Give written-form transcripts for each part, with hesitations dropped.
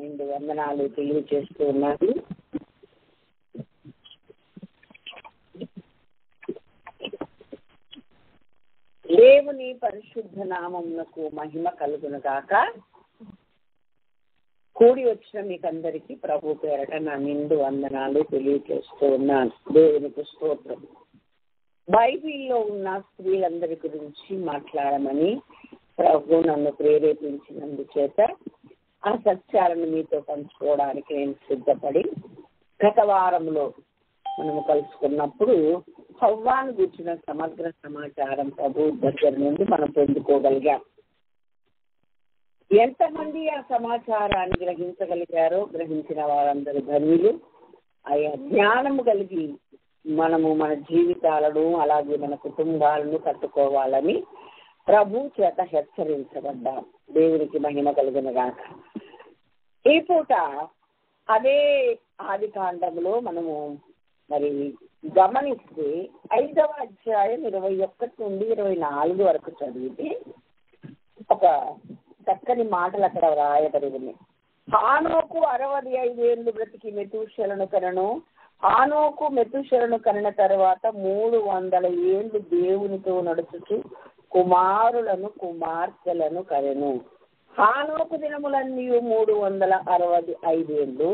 నిండు వందనాలు తెలియజేస్తూ ఉన్నాను. దేవుని పరిశుద్ధ నామమునకు మహిమ కలుగును గాక. కూడి వచ్చిన మీకందరికీ ప్రభు పేరట నా నిండు వందనాలు తెలియజేస్తూ ఉన్నాను. దేవునికి స్తోత్రం. బైబిల్లో ఉన్న స్త్రీలందరి గురించి మాట్లాడమని ప్రభు నన్ను ప్రేరేపించినందుచేత ఆ సత్యాలను మీతో పంచుకోవడానికి నేను సిద్ధపడి గత వారంలో మనము కలుసుకున్నప్పుడు హవ్వాను గుర్చిన సమగ్ర సమాచారం ప్రభు దగ్గర నుండి మనం పొందుకోగలిగాం. ఎంతమంది ఆ సమాచారాన్ని గ్రహించగలిగారో గ్రహించిన వారందరూ ధన్యులు. ఆయా జ్ఞానము కలిగి మనము మన జీవితాలను అలాగే మన కుటుంబాలను కట్టుకోవాలని ప్రభు చేత హెచ్చరించబడ్డాం. దేవునికి మహిమ కలుగునుగాక. ఈ పూట అదే ఆది కాండంలో మనము మరి గమనిస్తే 5వ అధ్యాయం 21 నుండి 24 వరకు చదివితే ఒక చక్కని మాటలు అక్కడ రాయబడి ఉన్నాయి. హానోకు 65 ఏళ్ళు బ్రతికి మెతూషెలను కనెను. హానోకు మెతూషెలను కనిన తర్వాత 300 ఏళ్ళు దేవునితో నడుచుచు కుమారులను కుమార్తెలను కనెను. హానోకు దినములన్నీ 365 ఏళ్ళు.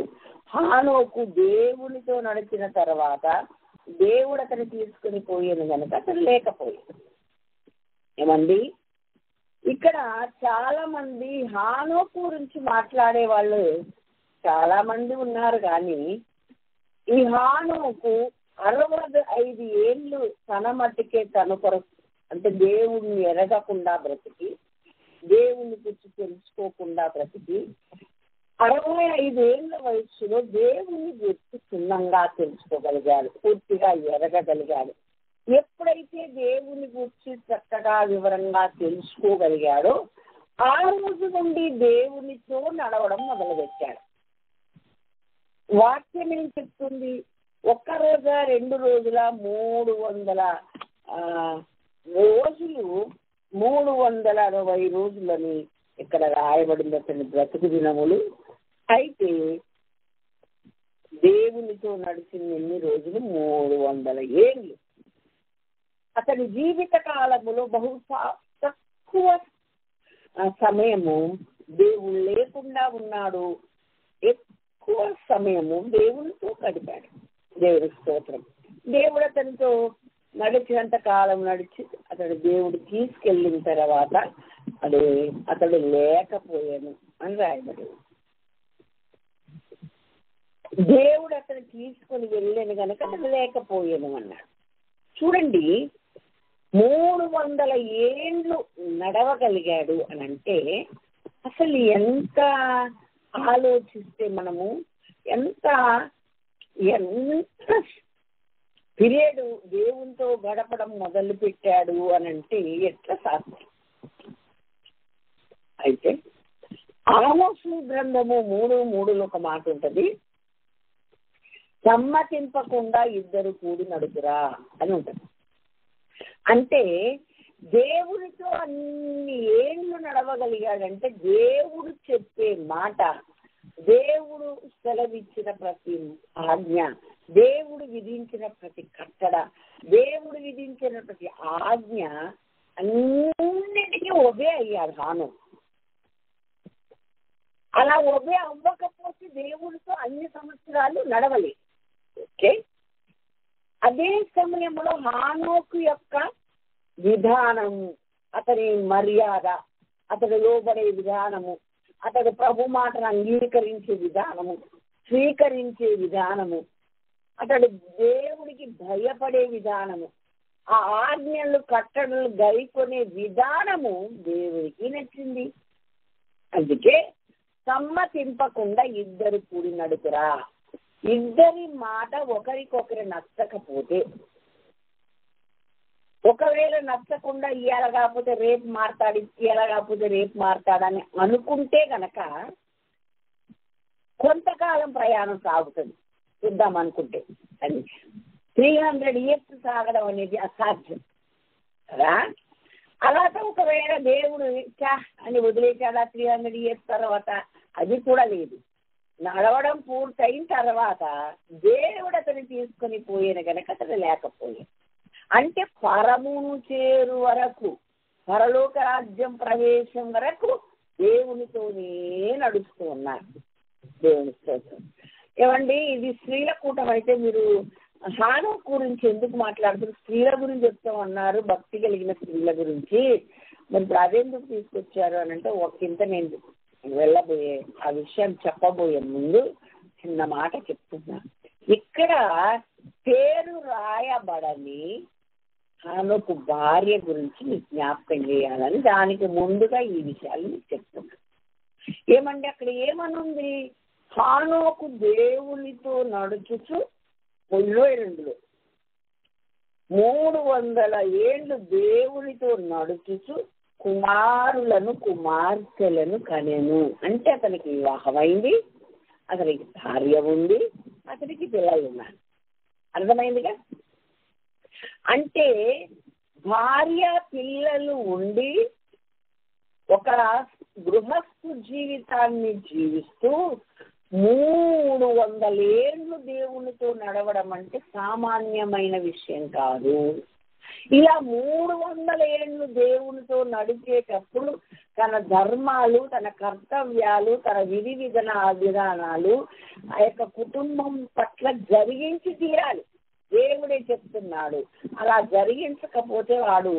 హానోకు దేవునితో నడిచిన తర్వాత దేవుడు అతను తీసుకుని పోయాను కనుక అతను లేకపోయాడు. ఏమండి, ఇక్కడ చాలా మంది హానోకు గురించి మాట్లాడే వాళ్ళు చాలా మంది ఉన్నారు, కానీ ఈ హానోకు 65 ఏళ్ళు తన మట్టికే తన కొరకు, అంటే దేవుణ్ణి ఎరగకుండా బ్రతికి, దేవుని గురించి తెలుసుకోకుండా బ్రతికి 65 ఏళ్ల వయస్సులో దేవుని గురించి క్షుణ్ణంగా తెలుసుకోగలిగాడు, పూర్తిగా ఎరగగలిగాడు. ఎప్పుడైతే దేవుని గురించి చక్కగా వివరంగా తెలుసుకోగలిగాడో ఆ రోజు నుండి దేవునితో నడవడం మొదలుపెట్టాడు. వాక్యం ఏం చెప్తుంది? 1 రోజా 2 రోజుల 300 రోజులు, 360 రోజులని ఇక్కడ రాయబడింది అతని బ్రతుకు దినములు. అయితే దేవునితో నడిచిన ఎన్ని రోజులు? 300 ఏళ్ళు. అతని జీవిత కాలములో బహు తక్కువ సమయము దేవుడు లేకుండా ఉన్నాడు, ఎక్కువ సమయము దేవునితో గడిపాడు. దేవుడి స్తోత్రం. దేవుడు అతనితో నడిచినంత కాలం నడిచి అతడు దేవుడు తీసుకెళ్ళిన తర్వాత అతడు లేకపోయాను అని రాయబడి. దేవుడు అతను తీసుకొని వెళ్ళాను కనుక అతను లేకపోయాను అన్నాడు. చూడండి, 300 ఏళ్ళు నడవగలిగాడు అని అంటే అసలు ఎంత ఆలోచిస్తే మనము ఎంత పీరియడ్ దేవునితో గడపడం మొదలు పెట్టాడు అని అంటే ఎట్లా సాధ్యం? అయితే ఆమోసు గ్రంథము 3:3 ఒక మాట ఉంటుంది, సమ్మతింపకుండా 2 కూడి నడుపురా అని ఉంటుంది. అంటే దేవుడితో అన్ని ఏళ్ళు నడవగలిగాడంటే దేవుడు చెప్పే మాట, దేవుడు సెలవిచ్చిన ప్రతి ఆజ్ఞ, దేవుడు విధించిన ప్రతి కట్టడ, దేవుడు విధించిన ప్రతి ఆజ్ఞ అన్నిటికీ ఒబే అయ్యాడు హానోకు. అలా ఒబే అవ్వకపోతే దేవుడితో అన్ని సంవత్సరాలు నడవలేదు. ఓకే, అదే సమయంలో హానోకు యొక్క విధానము, అతని మర్యాద, అతడు లోబడే విధానము, అతడు ప్రభు మాటను అంగీకరించే విధానము, స్వీకరించే విధానము, అతడు దేవుడికి భయపడే విధానము, ఆ ఆజ్ఞలు కట్టడలు గైకొనే విధానము దేవుడికి నచ్చింది. అందుకే సమ్మతింపకుండా 2 కూడి నడుపురా. 2 మాట ఒకరికొకరు నచ్చకపోతే, ఒకవేళ నచ్చకుండా ఇవాళ కాకపోతే రేపు మారుతాడు, ఇవాళ కాకపోతే రేపు మారుతాడని అనుకుంటే గనక కొంతకాలం ప్రయాణం సాగుతుంది చూద్దాం అనుకుంటే. అది 300 years సాగడం అనేది అసాధ్యం కదా. అలాగే ఒకవేళ దేవుడు చా అని వదిలేసాడా 300 years తర్వాత? అది కూడా లేదు. నడవడం పూర్తయిన తర్వాత దేవుడు అతన్ని తీసుకొని పోయిన కనుక అతను లేకపోయాడు. అంటే పరమును చేరు వరకు, పరలోక రాజ్యం ప్రవేశం వరకు దేవునితోనే నడుస్తూ ఉన్నారు. దేవుని స్తోత్రం. ఏమండి, ఇది స్త్రీల కూటం అయితే మీరు హానోకు గురించి ఎందుకు మాట్లాడుతున్నారు? స్త్రీల గురించి చెప్తామన్నారు, భక్తి కలిగిన స్త్రీల గురించి. మరి ఇప్పుడు అదెందుకు తీసుకొచ్చారు అని అంటే, ఒకంత నేను వెళ్ళబోయే ఆ విషయం చెప్పబోయే ముందు చిన్న మాట చెప్తున్నా. ఇక్కడ పేరు రాయబడని హానోకు భార్య గురించి మీకు జ్ఞాపకం చేయాలని దానికి ముందుగా ఈ విషయాలు మీకు చెప్తున్నా. ఏమంటే అక్కడ ఏమనుంది? హానోకు దేవునితో నడుచుచు 22 300 ఏళ్ళు దేవునితో నడుచుచు కుమారులను కుమార్తెలను కనెను. అంటే అతనికి వివాహమైంది, అతనికి భార్య ఉంది, అతనికి పిల్లలు ఉన్నారు. అర్థమైందిగా? అంటే భార్య పిల్లలు ఉండి ఒక గృహస్థు జీవితాన్ని జీవిస్తూ 300 ఏళ్ళు దేవునితో నడవడం అంటే సామాన్యమైన విషయం కాదు. ఇలా 300 ఏళ్ళు దేవునితో నడిచేటప్పుడు తన ధర్మాలు, తన కర్తవ్యాలు, తన విధి విధానాలు ఆ యొక్క కుటుంబం పట్ల జరిగించి తీరాలి. దేవుడే చెప్తున్నాడు. అలా జరిగించకపోతే వాడు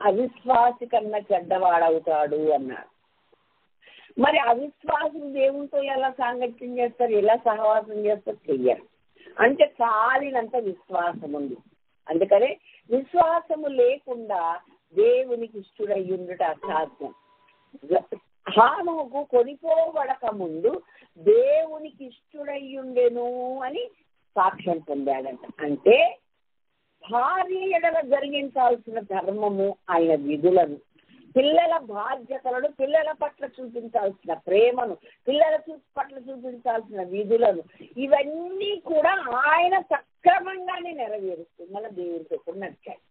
అవిశ్వాసి కన్నా చెడ్డవాడవుతాడు అన్నాడు. మరి అవిశ్వాసులు దేవునితో ఎలా సాంగత్యం చేస్తారు, ఎలా సహవాసం చేస్తారు? చెయ్యరు. అంటే చాలినంత విశ్వాసం ఉంది. అందుకనే విశ్వాసము లేకుండా దేవునికి ఇష్టడయ్యుండుట అసాధ్యం. హానోకు కొనిపోబడక ముందు దేవునికి ఇష్టడయ్యుండెను అని సాక్ష్యం పొందాడంట. అంటే భార్య ఎడల జరిగించాల్సిన ధర్మము, ఆయన విధులను, పిల్లల బాధ్యతలను, పిల్లల పట్ల చూపించాల్సిన ప్రేమను, పిల్లల పట్ల చూపించాల్సిన విధులను, ఇవన్నీ కూడా ఆయన సక్రమంగానే నెరవేరుస్తుంది. మన దేవుడితో కూడా నడిచాడు.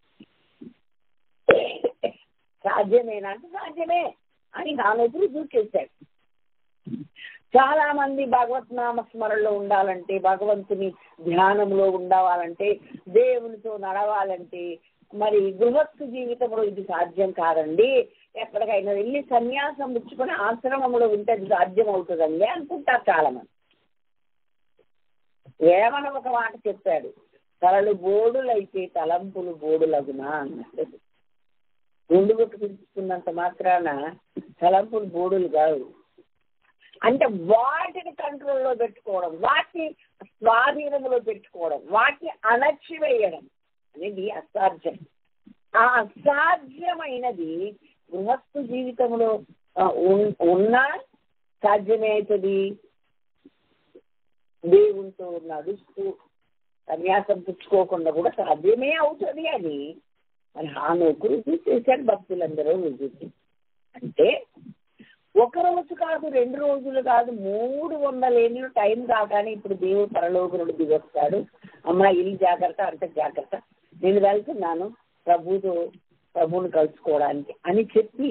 సాధ్యమేనా అంటే సాధ్యమే అని హానోకు చూసేశాడు. చాలా మంది భగవత్ నామ స్మరణలో ఉండాలంటే, భగవంతుని ధ్యానంలో ఉండవాలంటే, దేవునితో నడవాలంటే మరి గృహస్థు జీవితంలో ఇది సాధ్యం కాదండి, ఎక్కడికైనా వెళ్ళి సన్యాసం పుచ్చుకొని ఆశ్రమంలో ఉంటే అది సాధ్యం అవుతుందండి అనుకుంటారు చాలా మంది. వేమన ఒక మాట చెప్పాడు, తలలు బోడులైతే తలంపులు బోడులగునా అన్నట్టు. గుండు కొట్టు పిలుచుకున్నంత మాత్రాన తలంపులు బోడులు కాదు. అంటే వాటిని కంట్రోల్లో పెట్టుకోవడం, వాటిని స్వాధీనంలో పెట్టుకోవడం, వాటిని అణచివేయడం అనేది అసాధ్యం. ఆ అసాధ్యమైనది గృహస్థు జీవితంలో ఉన్నా సాధ్యమే అవుతుంది. దేవునితో నడుస్తూ సన్యాసం పుచ్చుకోకుండా కూడా సాధ్యమే అవుతుంది అని మరి హానోకు రుజువు చేశాడు. భక్తులందరూ రుజువు. అంటే 1 రోజు కాదు, 2 రోజులు కాదు, 300 ఏళ్ళు టైం కాగానే ఇప్పుడు దేవుడు పరలోకనుడు దిగొస్తాడు. అమ్మా ఇల్లు జాగ్రత్త, అంటే జాగ్రత్త, నేను వెళ్తున్నాను ప్రభువుని కలుసుకోవడానికి అని చెప్పి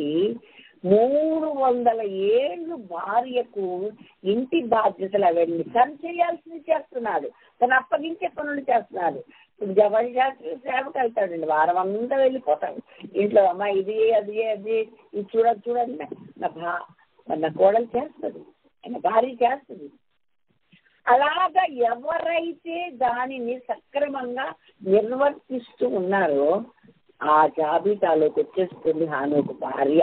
300 ఏళ్ళు భార్యకు ఇంటి బాధ్యతలు అవన్నీ తను చేయాల్సింది చేస్తున్నాడు. తను అప్పగించే పనులు చేస్తున్నాడు. ఇప్పుడు జబరి శాస్త్రి సేవకు వెళ్తాడండి, వారం అంతా వెళ్ళిపోతాడు. ఇంట్లో అమ్మ ఇది అది అది ఇది చూడండి నా కోడలు చేస్తుంది, ఆయన భార్య చేస్తుంది. అలాగా ఎవరైతే దానిని సక్రమంగా నిర్వర్తిస్తూ ఉన్నారో ఆ జాబితాలోకి వచ్చేస్తుంది హానోకు భార్య.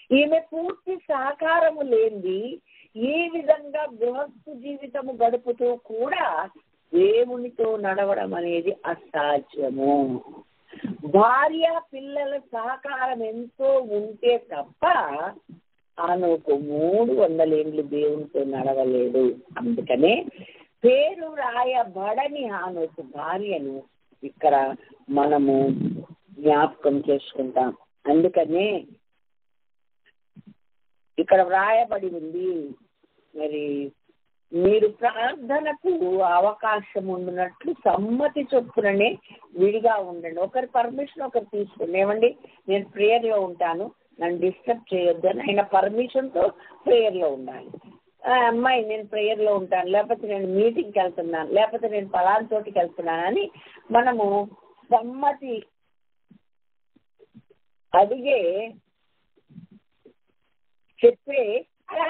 ఈమె పూర్తి సహకారము లేనిది ఈ విధంగా గృహస్థు జీవితము గడుపుతూ కూడా దేవునితో నడవడం అనేది అసాధ్యము. భార్య పిల్లల సహకారం ఎంతో ఉంటే తప్ప హానోకు 300 ఏళ్ళు దేవునితో నడవలేడు. అందుకనే పేరు రాయబడని హానోకు భార్యను ఇక్కడ మనము జ్ఞాపకం చేసుకుంటాం. అందుకనే ఇక్కడ వ్రాయబడి ఉంది, మరి మీరు ప్రార్థనకు అవకాశం ఉన్నట్లు సమ్మతి చొప్పుననే విడిగా ఉండండి. ఒకరి పర్మిషన్ ఒకరు తీసుకోండి. ఏమండి నేను ప్రేయర్లో ఉంటాను, నన్ను డిస్టర్బ్ చేయొద్దు అని ఆయన పర్మిషన్తో ప్రేయర్లో ఉండాలి. అమ్మాయి నేను ప్రేయర్లో ఉంటాను, లేకపోతే నేను మీటింగ్కి వెళ్తున్నాను, లేకపోతే నేను పలానా చోటికి వెళ్తున్నానని మనము సమ్మతి అడిగే చెప్పే అలా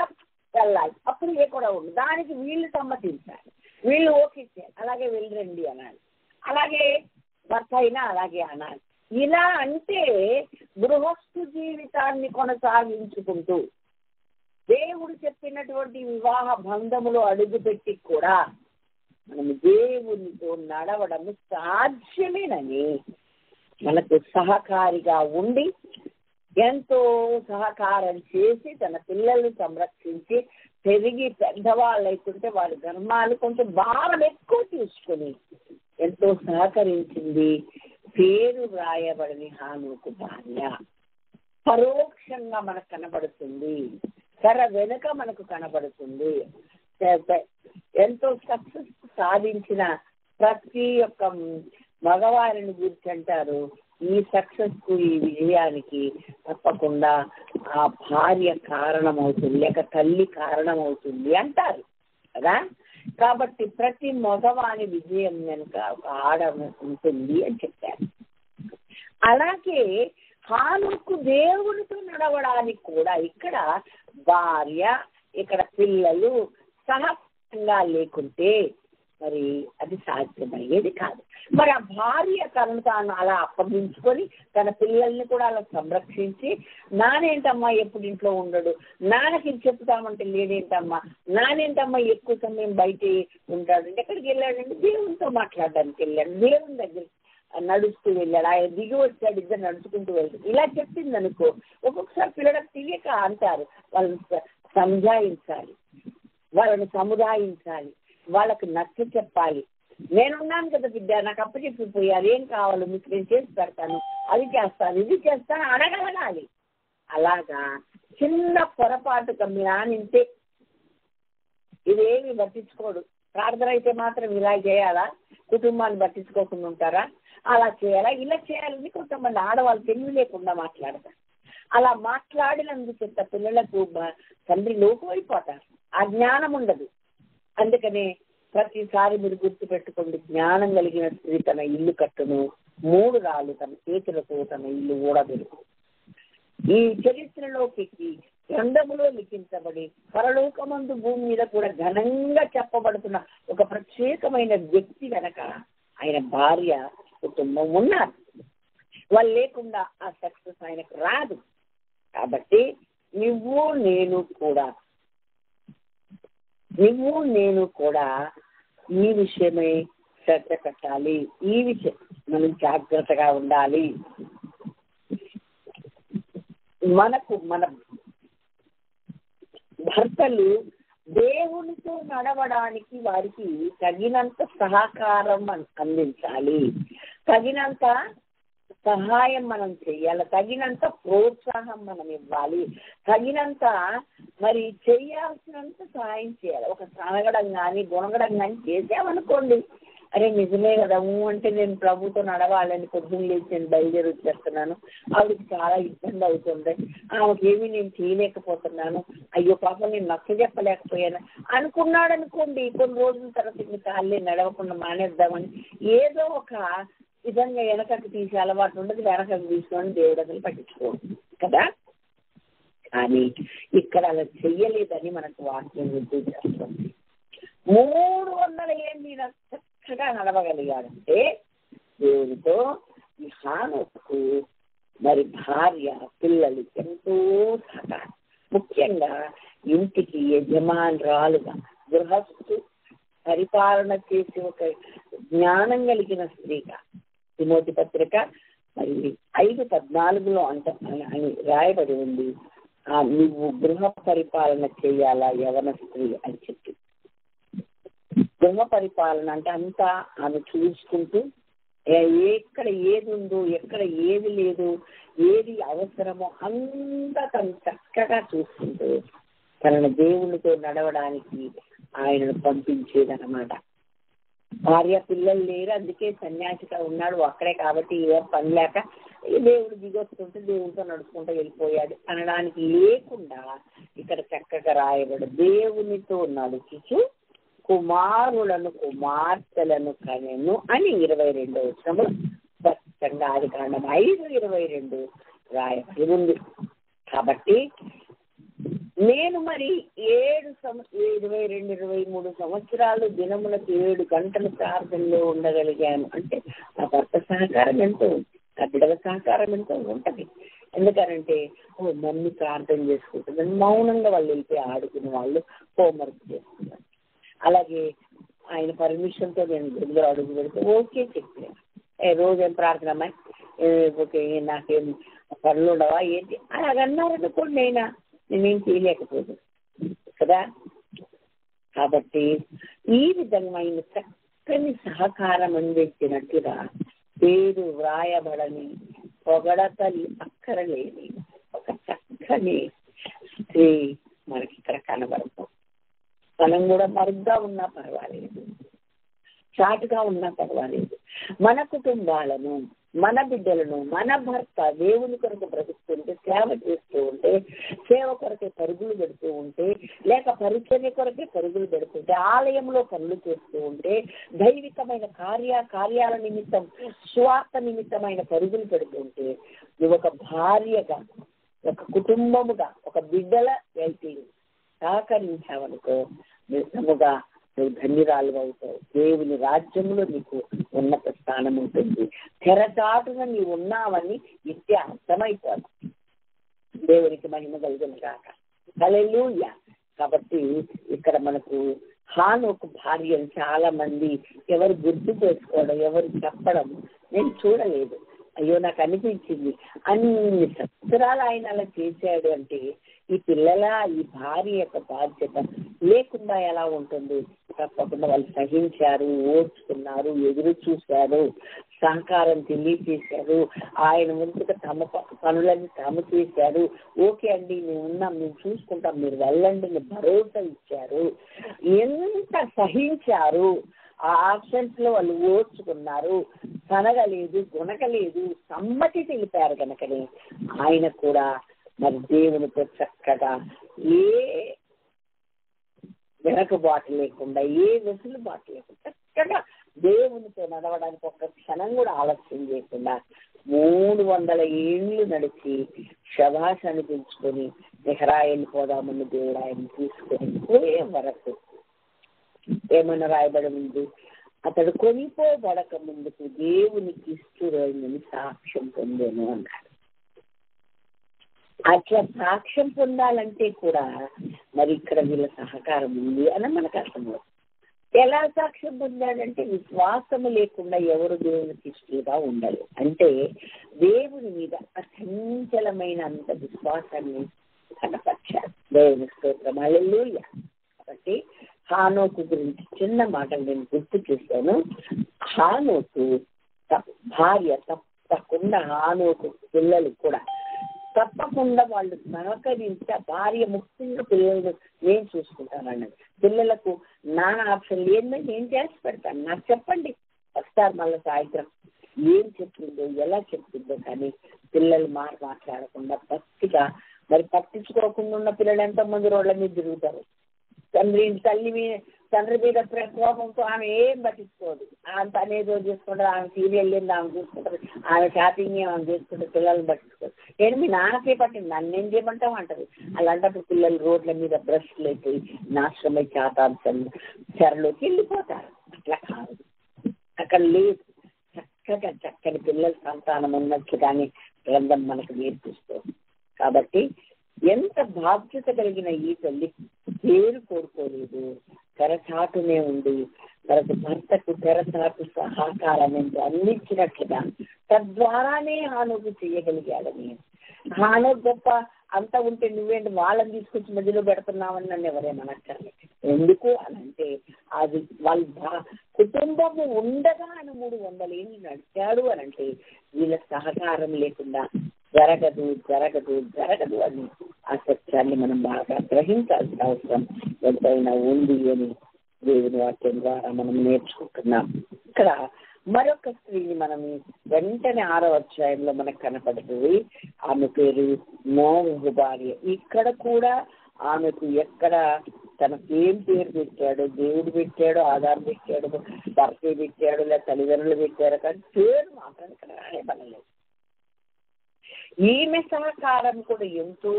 వెళ్ళాలి. అప్పుడు ఏ కూడా ఉంది, దానికి వీళ్ళు సమ్మతించాలి, వీళ్ళు ఓకే చేయాలి, అలాగే వెళ్ళరండి అనాలి, అలాగే భర్త అయినా అలాగే అనాలి. ఇలా అంటే గృహస్థు జీవితాన్ని కొనసాగించుకుంటూ దేవుడు చెప్పినటువంటి వివాహ బంధములు అడుగుపెట్టి కూడా మనం దేవునితో నడవడము సాధ్యమేనని మనకు సహకారిగా ఉండి ఎంతో సహకారం చేసి తన పిల్లల్ని సంరక్షించి పెరిగి పెద్దవాళ్ళు అవుతుంటే వారి ధర్మాలు కొంచెం భారం ఎక్కువ తీసుకుని ఎంతో సహకరించింది పేరు రాయబడని హానోకు భార్య. పరోక్షంగా మనకు కనబడుతుంది, తెర వెనుక మనకు కనబడుతుంది. ఎంతో సక్సెస్ సాధించిన ప్రతి ఒక్క మగవారిని గురించి అంటారు, ఈ సక్సెస్ కు ఈ విజయానికి తప్పకుండా ఆ భార్య కారణమవుతుంది, లేక తల్లి కారణమవుతుంది అంటారు కదా. కాబట్టి ప్రతి మగవాని విజయం వెనుక ఒక ఆడ ఉంటుంది అని చెప్పారు. అలాగే హానోకు దేవునితో నడవడానికి కూడా ఇక్కడ భార్య, ఇక్కడ పిల్లలు సహకంగా లేకుంటే మరి అది సాధ్యమయ్యేది కాదు. మరి ఆ భార్య తనను తాను అలా అప్పగించుకొని తన పిల్లల్ని కూడా అలా సంరక్షించి, నానేంటమ్మా ఎప్పుడు ఇంట్లో ఉండడు, నాన్నకి చెప్తామంటే లేదేంటమ్మా, నానేంటమ్మా ఎక్కువ సమయం బయట ఉంటాడు, ఎక్కడికి వెళ్ళాడంటే దేవునితో మాట్లాడడానికి వెళ్ళాడు, దేవుని దగ్గర నడుస్తూ వెళ్ళాడు, ఆయన దిగి వచ్చాడు, ఇద్దరు నడుచుకుంటూ వెళ్తాడు, ఇలా చెప్పింది అనుకో. ఒక్కొక్కసారి పిల్లలకు తెలియక అంటారు, వాళ్ళని సంజాయించాలి, వాళ్ళని సముదాయించాలి, వాళ్ళకు నచ్చ చెప్పాలి. నేనున్నాను కదా బిడ్డ, నాకు అప్పచెప్పిపోయారు, ఏం కావాలో మీకు నేను చేసి పెడతాను, అది చేస్తాను ఇది చేస్తాను అడగలగాలి. అలాగా చిన్న పొరపాటు కమ్మినానింటే ఇదేమి పట్టించుకోడు. ప్రార్థన అయితే మాత్రం ఇలా చేయాలా, కుటుంబాన్ని పట్టించుకోకుండా ఉంటారా, అలా చేయాలా ఇలా చేయాలని కొంతమంది ఆడవాళ్ళు తెలివి లేకుండా మాట్లాడతారు. అలా మాట్లాడినందుకు పిల్లలకు తండ్రి లోకమైపోతారు, ఆ జ్ఞానం ఉండదు. అందుకనే ప్రతిసారి మీరు గుర్తుపెట్టుకోండి, జ్ఞానం కలిగిన స్త్రీ తన ఇల్లు కట్టును, 3 రాళ్ళు తన చేతులతో తన ఇల్లు ఊడబెరుకు. ఈ చరిత్రలోకి గ్రంథములో లిఖించబడి పరలోకమందు భూమి మీద కూడా ఘనంగా చెప్పబడుతున్న ఒక ప్రత్యేకమైన వ్యక్తి వెనక ఆయన భార్య కుటుంబం ఉన్నారు. వాళ్ళు లేకుండా ఆ సక్సెస్ ఆయనకు రాదు. కాబట్టి నువ్వు నేను కూడా ఈ విషయమై శ్రద్ధ పెట్టాలి, ఈ విషయం మనం జాగ్రత్తగా ఉండాలి. మన భర్తలు దేవునితో నడవడానికి వారికి తగినంత సహకారం అందించాలి, తగినంత సహాయం మనం చేయాలి, తగినంత ప్రోత్సాహం మనం ఇవ్వాలి, తగినంత మరి చేయాల్సినంత సహాయం చేయాలి. ఒక సనగడం కానీ గుణగడం కానీ చేసామనుకోండి, అరే నిజమే కదా అంటే నేను ప్రభుతో నడవాలని పొద్దున్న లేచి నేను బయలుదేరి వచ్చేస్తున్నాను, ఆవిడకి చాలా ఇబ్బంది అవుతుంది, ఆమెకేమీ నేను చేయలేకపోతున్నాను, అయ్యో పాపం నేను నచ్చ చెప్పలేకపోయాను అనుకున్నాడు అనుకోండి, కొన్ని రోజుల తర్వాత ఇంక కాళ్ళే నడవకుండా మానేద్దామని ఏదో ఒక విధంగా వెనకకు తీసే అలవాటు ఉండదు, వెనకకు తీసుకొని దేవుడు అసలు పట్టించుకోడు కదా. కానీ ఇక్కడ అలా చెయ్యలేదని మనకు వాక్యం రుజువు చేస్తుంది. 300 ఏళ్ళు చక్కగా నడవగలిగాడంటే దేవునితో ఈ హానోకు మరి భార్య పిల్లలు ఎంతో సహకారం. ముఖ్యంగా ఇంటికి యజమానురాలుగా గృహస్థు పరిపాలన చేసి ఒక జ్ఞానం కలిగిన స్త్రీగా తిమోతి పత్రిక మరి 5:14 అని రాయబడి ఉంది, నువ్వు గృహ పరిపాలన చేయాలా యవన స్త్రీ అని చెప్పి. గృహ పరిపాలన అంటే అంతా ఆమె చూసుకుంటూ ఎక్కడ ఏది ఉందో ఎక్కడ ఏది లేదు ఏది అవసరమో అంతా తను చక్కగా చూసుకుంటూ తనను దేవునితో నడవడానికి ఆయనను పంపించేదన్నమాట. భార్య పిల్లలు లేరు, అందుకే సన్యాసిగా ఉన్నాడు అక్కడే, కాబట్టి ఏ పని లేక దేవుడు దిగొస్తుంటే దేవుడితో నడుచుకుంటూ వెళ్ళిపోయాడు అనడానికి లేకుండా ఇక్కడ చక్కగా రాయబడు, దేవునితో నడుచుచు కుమారులను కుమార్తెలను కనెను అని 22వ వచనము స్పష్టంగా ఆదికాండం 5:22 రాయబడి ఉంది. కాబట్టి నేను మరి 22-23 సంవత్సరాలు దినములకు 7 గంటలు ప్రార్థనలో ఉండగలిగాను అంటే నా భర్త సహకారం ఎంతో ఉంది, నా బిడ్డల సహకారం ఎంతో ఉంటుంది. ఎందుకనంటే మమ్మీ ప్రార్థన చేసుకుంటుందని మౌనంగా వాళ్ళు వెళ్ళిపోయి ఆడుకునే వాళ్ళు హోంవర్క్ చేస్తున్నారు. అలాగే ఆయన పర్మిషన్తో నేను గదిలో అడుగు పెడితే ఓకే చెప్పాను, రోజు ఏం ప్రార్థన అమ్మాయి, ఓకే నాకేం పనులు ఉండవా ఏంటి అలాగన్నారనుకోండి, నేనేం చేయలేకపోదు కదా. కాబట్టి ఈ విధమైన చక్కని సహకారం అందించినట్టుగా పేరు వ్రాయబడని పొగడతలి అక్కరలేని ఒక చక్కని స్త్రీ మనకి ఇక్కడ కనబడతాం. మనం కూడా మరుగ్గా ఉన్నా పర్వాలేదు, చాటుగా ఉన్నా పర్వాలేదు, మన కుటుంబాలను, మన బిడ్డలను, మన భర్త దేవుని కొరకు బ్రతుకుతుంటే, సేవ చేస్తూ ఉంటే, సేవ కొరకే పరుగులు పెడుతూ ఉంటే, లేక పరిచర్య కొరకే పరుగులు పెడుతుంటే, ఆలయంలో పనులు చేస్తూ ఉంటే, దైవికమైన కార్యాల నిమిత్తం స్వార్థ నిమిత్తమైన పరుగులు పెడుతూ ఉంటే, నువ్వు ఒక భార్యగా, ఒక కుటుంబముగా, ఒక బిడ్డల వెళ్తీ సహకరించావనుకో నిజముగా నువ్వు ధన్యురాలు అవుతావు. దేవుని రాజ్యంలో నీకు ఉన్నత స్థానం ఉంటుంది. తెరచాటున నీవు ఉన్నావని నిత్య అర్థమైపోదు. దేవునికి మహిమ కలుగును గాక. హల్లెలూయా. కాబట్టి ఇక్కడ మనకు హానోకు భార్యను చాలా మంది ఎవరు గుర్తు చేసుకోవడం, ఎవరు చెప్పడం నేను చూడలేదు. అయ్యో నాకు అనిపించింది, అన్ని సంవత్సరాలు ఆయన అలా చేశాడు అంటే ఈ పిల్లల ఈ భార్య యొక్క బాధ్యత లేకుండా ఎలా ఉంటుంది? తప్పకుండా వాళ్ళు సహించారు, ఓర్చుకున్నారు, ఎదురు చూశారు, సహకారం తెలియచేశారు, ఆయన ముందుగా తమ పనులన్నీ తాము చేశారు. ఓకే అండి మేము ఉన్నాం, మేము చూసుకుంటాం, మీరు వెళ్ళండి అని భరోసా ఇచ్చారు. ఎంత సహించారు, ఆ ఆప్షన్స్ లో వాళ్ళు ఓర్చుకున్నారు, తనగలేదు, గుణకలేదు, సమ్మతి తెలిపారు కనుకనే ఆయన కూడా మరి దేవునితో చక్కగా ఏ వెనకబాటు లేకుండా, ఏ వెసులుబాటు లేకుండా చక్కగా దేవునితో నడవడానికి ఒక్క క్షణం కూడా ఆలస్యం చేయకుండా 300 ఏళ్ళు నడిచి శభాష్ అనిపించుకొని ఇజ్రాయేలు పోదామని దేవుడు ఆయన తీసుకొని పోయే వరకు ఏమన్నా రాయబడి ఉంది, అతడు కొనిపోబడక ముందుకు దేవునికి ఇష్టమైందని సాక్ష్యం పొందాను అన్నాడు. అట్లా సాక్ష్యం పొందాలంటే కూడా మరి ఇక్కడ వీళ్ళ సహకారం ఉంది అని మనకు అర్థమవుతుంది. ఎలా సాక్ష్యం పొందాడంటే విశ్వాసము లేకుండా ఎవరు దేవునికి ఇష్టంగా ఉండాలి అంటే దేవుని మీద అచంచలమైన అంత విశ్వాసాన్ని కనపరిచారు. దేవుని స్తోత్రం, హల్లెలూయా. కాబట్టి హానోకు గురించి చిన్న మాటలు నేను గుర్తు చేశాను. హానోకు భార్య తప్పకుండా, హానోకు పిల్లలు కూడా తప్పకుండా వాళ్ళు సహకరించి ఆ భార్య ముఖ్యంగా పిల్లలను నేను చూసుకుంటానన్నది. పిల్లలకు నాన్న ఆప్షన్ లేదని నేను చేసి పెడతాను, నాకు చెప్పండి వస్తారు మళ్ళీ సాయంత్రం ఏం చెప్తుందో ఎలా చెప్తుందో, కానీ పిల్లలు మాట్లాడకుండా భక్తిగా మరి పట్టించుకోకుండా ఉన్న పిల్లలు ఎంతోమంది రోడ్ల మీద తిరుగుతారు. తండ్రి మీద కోపంతో ఆమె ఏం పట్టించుకోదు, ఆమె పని ఏదో చేసుకుంటారు, ఆమె సీరియల్ లేదు ఆమె చూసుకుంటారు, ఆమె షాపింగ్ ఆమె చేసుకుంటారు, పిల్లల్ని పట్టించుకోరు. ఏంటి మీ నాన్నకే పట్టింది నన్ను ఏం చేయమంటాం అంటారు. అలాంటప్పుడు పిల్లలు రోడ్ల మీద బ్రష్లు అయిపోయి నాశనమై చాతాంశం చెరలోకి వెళ్ళిపోతారు. అట్లా కాదు, అక్కడ లేదు. చక్కగా చక్కని పిల్లల సంతానం ఉన్నట్లుగానే గ్రంథం మనకు నేర్పిస్తుంది. కాబట్టి ఎంత బాధ్యత కలిగిన ఈ తల్లి పేరు కోరుకోలేదు, తెరచాటునే ఉండి తనకు భర్తకు తెరచాటు సహకారం అందించినట్లుగా తద్వారానే హానోకు చేయగలిగాడని. హానో గొప్ప అంత ఉంటే నువ్వేంటి వాళ్ళని తీసుకొచ్చి మధ్యలో పెడుతున్నావని నన్ను ఎవరేమనక్కర్లేదు. ఎందుకు అనంటే అది వాళ్ళ కుటుంబము ఉండగా ఆయన 300 ఏళ్ళు నడిచాడు అనంటే వీళ్ళ సహకారం లేకుండా జరగదు అని ఆ సత్యాన్ని మనం బాగా గ్రహించాల్సిన అవసరం ఎంతైనా ఉంది అని దేవుని వాక్యం ద్వారా మనం నేర్చుకుంటున్నాం. ఇక్కడ మరొక స్త్రీని మనం వెంటనే 6వ అధ్యాయంలో మనకు కనపడుతుంది. ఆమె పేరు నోవహు భార్య. ఇక్కడ కూడా ఆమెకు ఎక్కడ తనకు ఏం పేరు పెట్టాడు, దేవుడు పెట్టాడు, ఆధార్ పెట్టాడు, భర్త పెట్టాడు, లేదా తల్లిదండ్రులు పెట్టారు, కానీ పేరు మాత్రం ఇక్కడ రాయబడలేదు. ఈమె సహకారం కూడా ఎంతో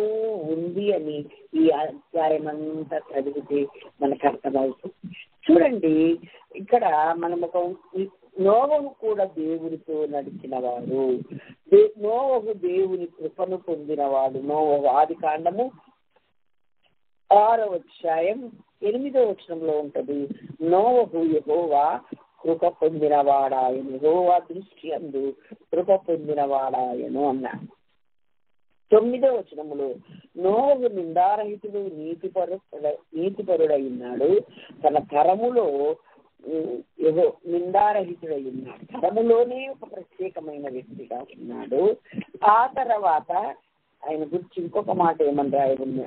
ఉంది అని ఈ అధ్యాయం అంతా చదివితే మనకు అర్థమవుతుంది. చూడండి, ఇక్కడ మనం ఒక నోవహు కూడా దేవునితో నడిచినవాడు, నోవహు దేవుని కృపను పొందినవాడు. నోవహు ఆదికాండము 6వ అధ్యాయం 8వ వచనంలో ఉంటది. నోవహు యెహోవా కృప పొందినవాడాయను, యెహోవా దృష్టి అందు కృప పొందినవాడాయను అన్నాడు. 9వ వచనములో నోవహు నిందారహితుడు నీతిపరుడైనాడు, తన తరములో నిందారహితుడై ఉన్నాడు. తరములోనే ఒక ప్రత్యేకమైన వ్యక్తిగా ఉన్నాడు. ఆ తర్వాత ఆయన గురించి ఇంకొక మాట ఏమని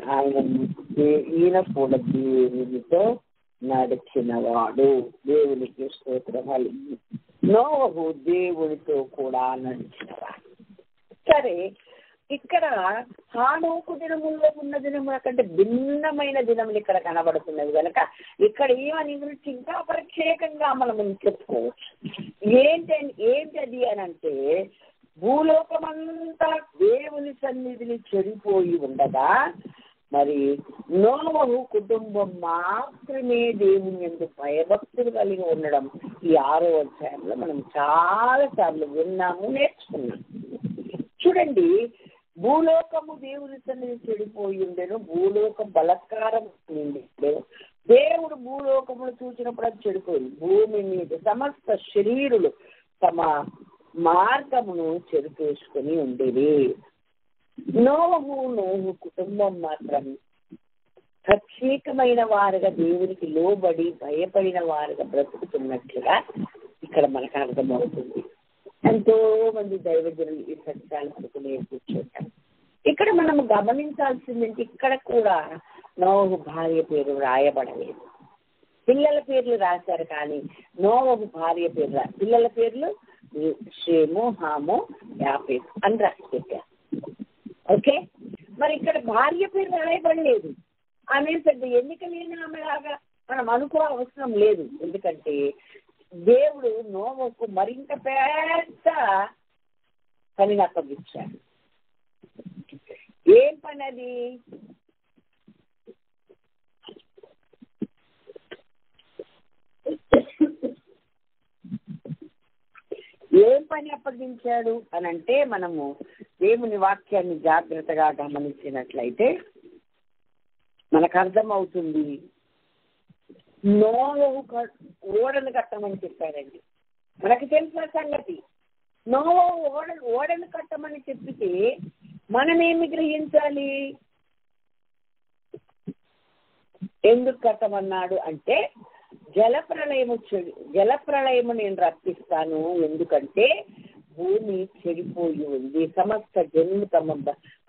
రాయబడింది, ఈయన కూడా దేవునితో నడిచినవాడు. దేవునికి స్తోత్రం. నోవహు దేవునితో కూడా నడిచినవాడు. సరే, ఇక్కడ హానోకు దినముల్లో ఉన్న దినముల కంటే భిన్నమైన దినములు ఇక్కడ కనబడుతున్నది కనుక ఇక్కడ ఏమని గురించి ఇంకా ప్రత్యేకంగా మనం చెప్పుకోవచ్చు. ఏంటది అని అంటే, భూలోకమంతా దేవుని సన్నిధిని చెడిపోయి ఉండగా మరి నోవహు కుటుంబం మాత్రమే దేవుని యందు భయభక్తులు కలిగి ఉండడం ఈ 6వ అధ్యాయంలో మనం చాలా సార్లు విన్నాము, నేర్చుకున్నాము. చూడండి, భూలోకము దేవుని సన్నిధి చెడిపోయి ఉండేను, భూలోకం బలత్కారం ఉండేను. దేవుడు భూలోకమును చూసినప్పుడు అది చెడిపోయింది. భూమి మీద సమస్త శరీరులు తమ మార్గమును చెరిపేసుకుని ఉండేది. నోవహు కుటుంబం మాత్రం ప్రత్యేకమైన వారుగా దేవునికి లోబడి భయపడిన వారుగా బ్రతుకుతున్నట్లుగా ఇక్కడ మనకు అర్థమవుతుంది. ఎంతో మంది దైవజనులు ఈ సత్యాలు మనకు నేర్పించుంటారు. ఇక్కడ మనం గమనించాల్సిందంటే, ఇక్కడ కూడా నోవహు భార్య పేరు రాయబడలేదు. పిల్లల పేర్లు రాశారు కానీ నోవహు భార్య పేరు పిల్లల పేర్లు షేము, హాము, యాఫేతు అని రాసి పెట్టారు. ఓకే, మరి ఇక్కడ భార్య పేరు రాయబడలేదు. ఆమె పెద్ద ఎన్నిక లేని ఆమెలాగా మనం అనుకో అవసరం లేదు. ఎందుకంటే దేవుడు నోవహుకు మరింత పెద్ద పనిని అప్పగించాడు. ఏం పని అది? ఏం పని అప్పగించాడు అని అంటే, మనము దేవుని వాక్యాన్ని జాగ్రత్తగా గమనించినట్లయితే మనకు అర్థమవుతుంది. నోవహు ఓడను కట్టమని చెప్పారండి. మనకు తెలిసిన సంగతి, నోవహు ఓడను కట్టమని చెప్పితే మనమేమి గ్రహించాలి? ఎందుకు కట్టమన్నాడు అంటే, జలప్రళయము నేను రప్పిస్తాను, ఎందుకంటే భూమి చెడిపోయి ఉంది, సమస్త జనులు తమ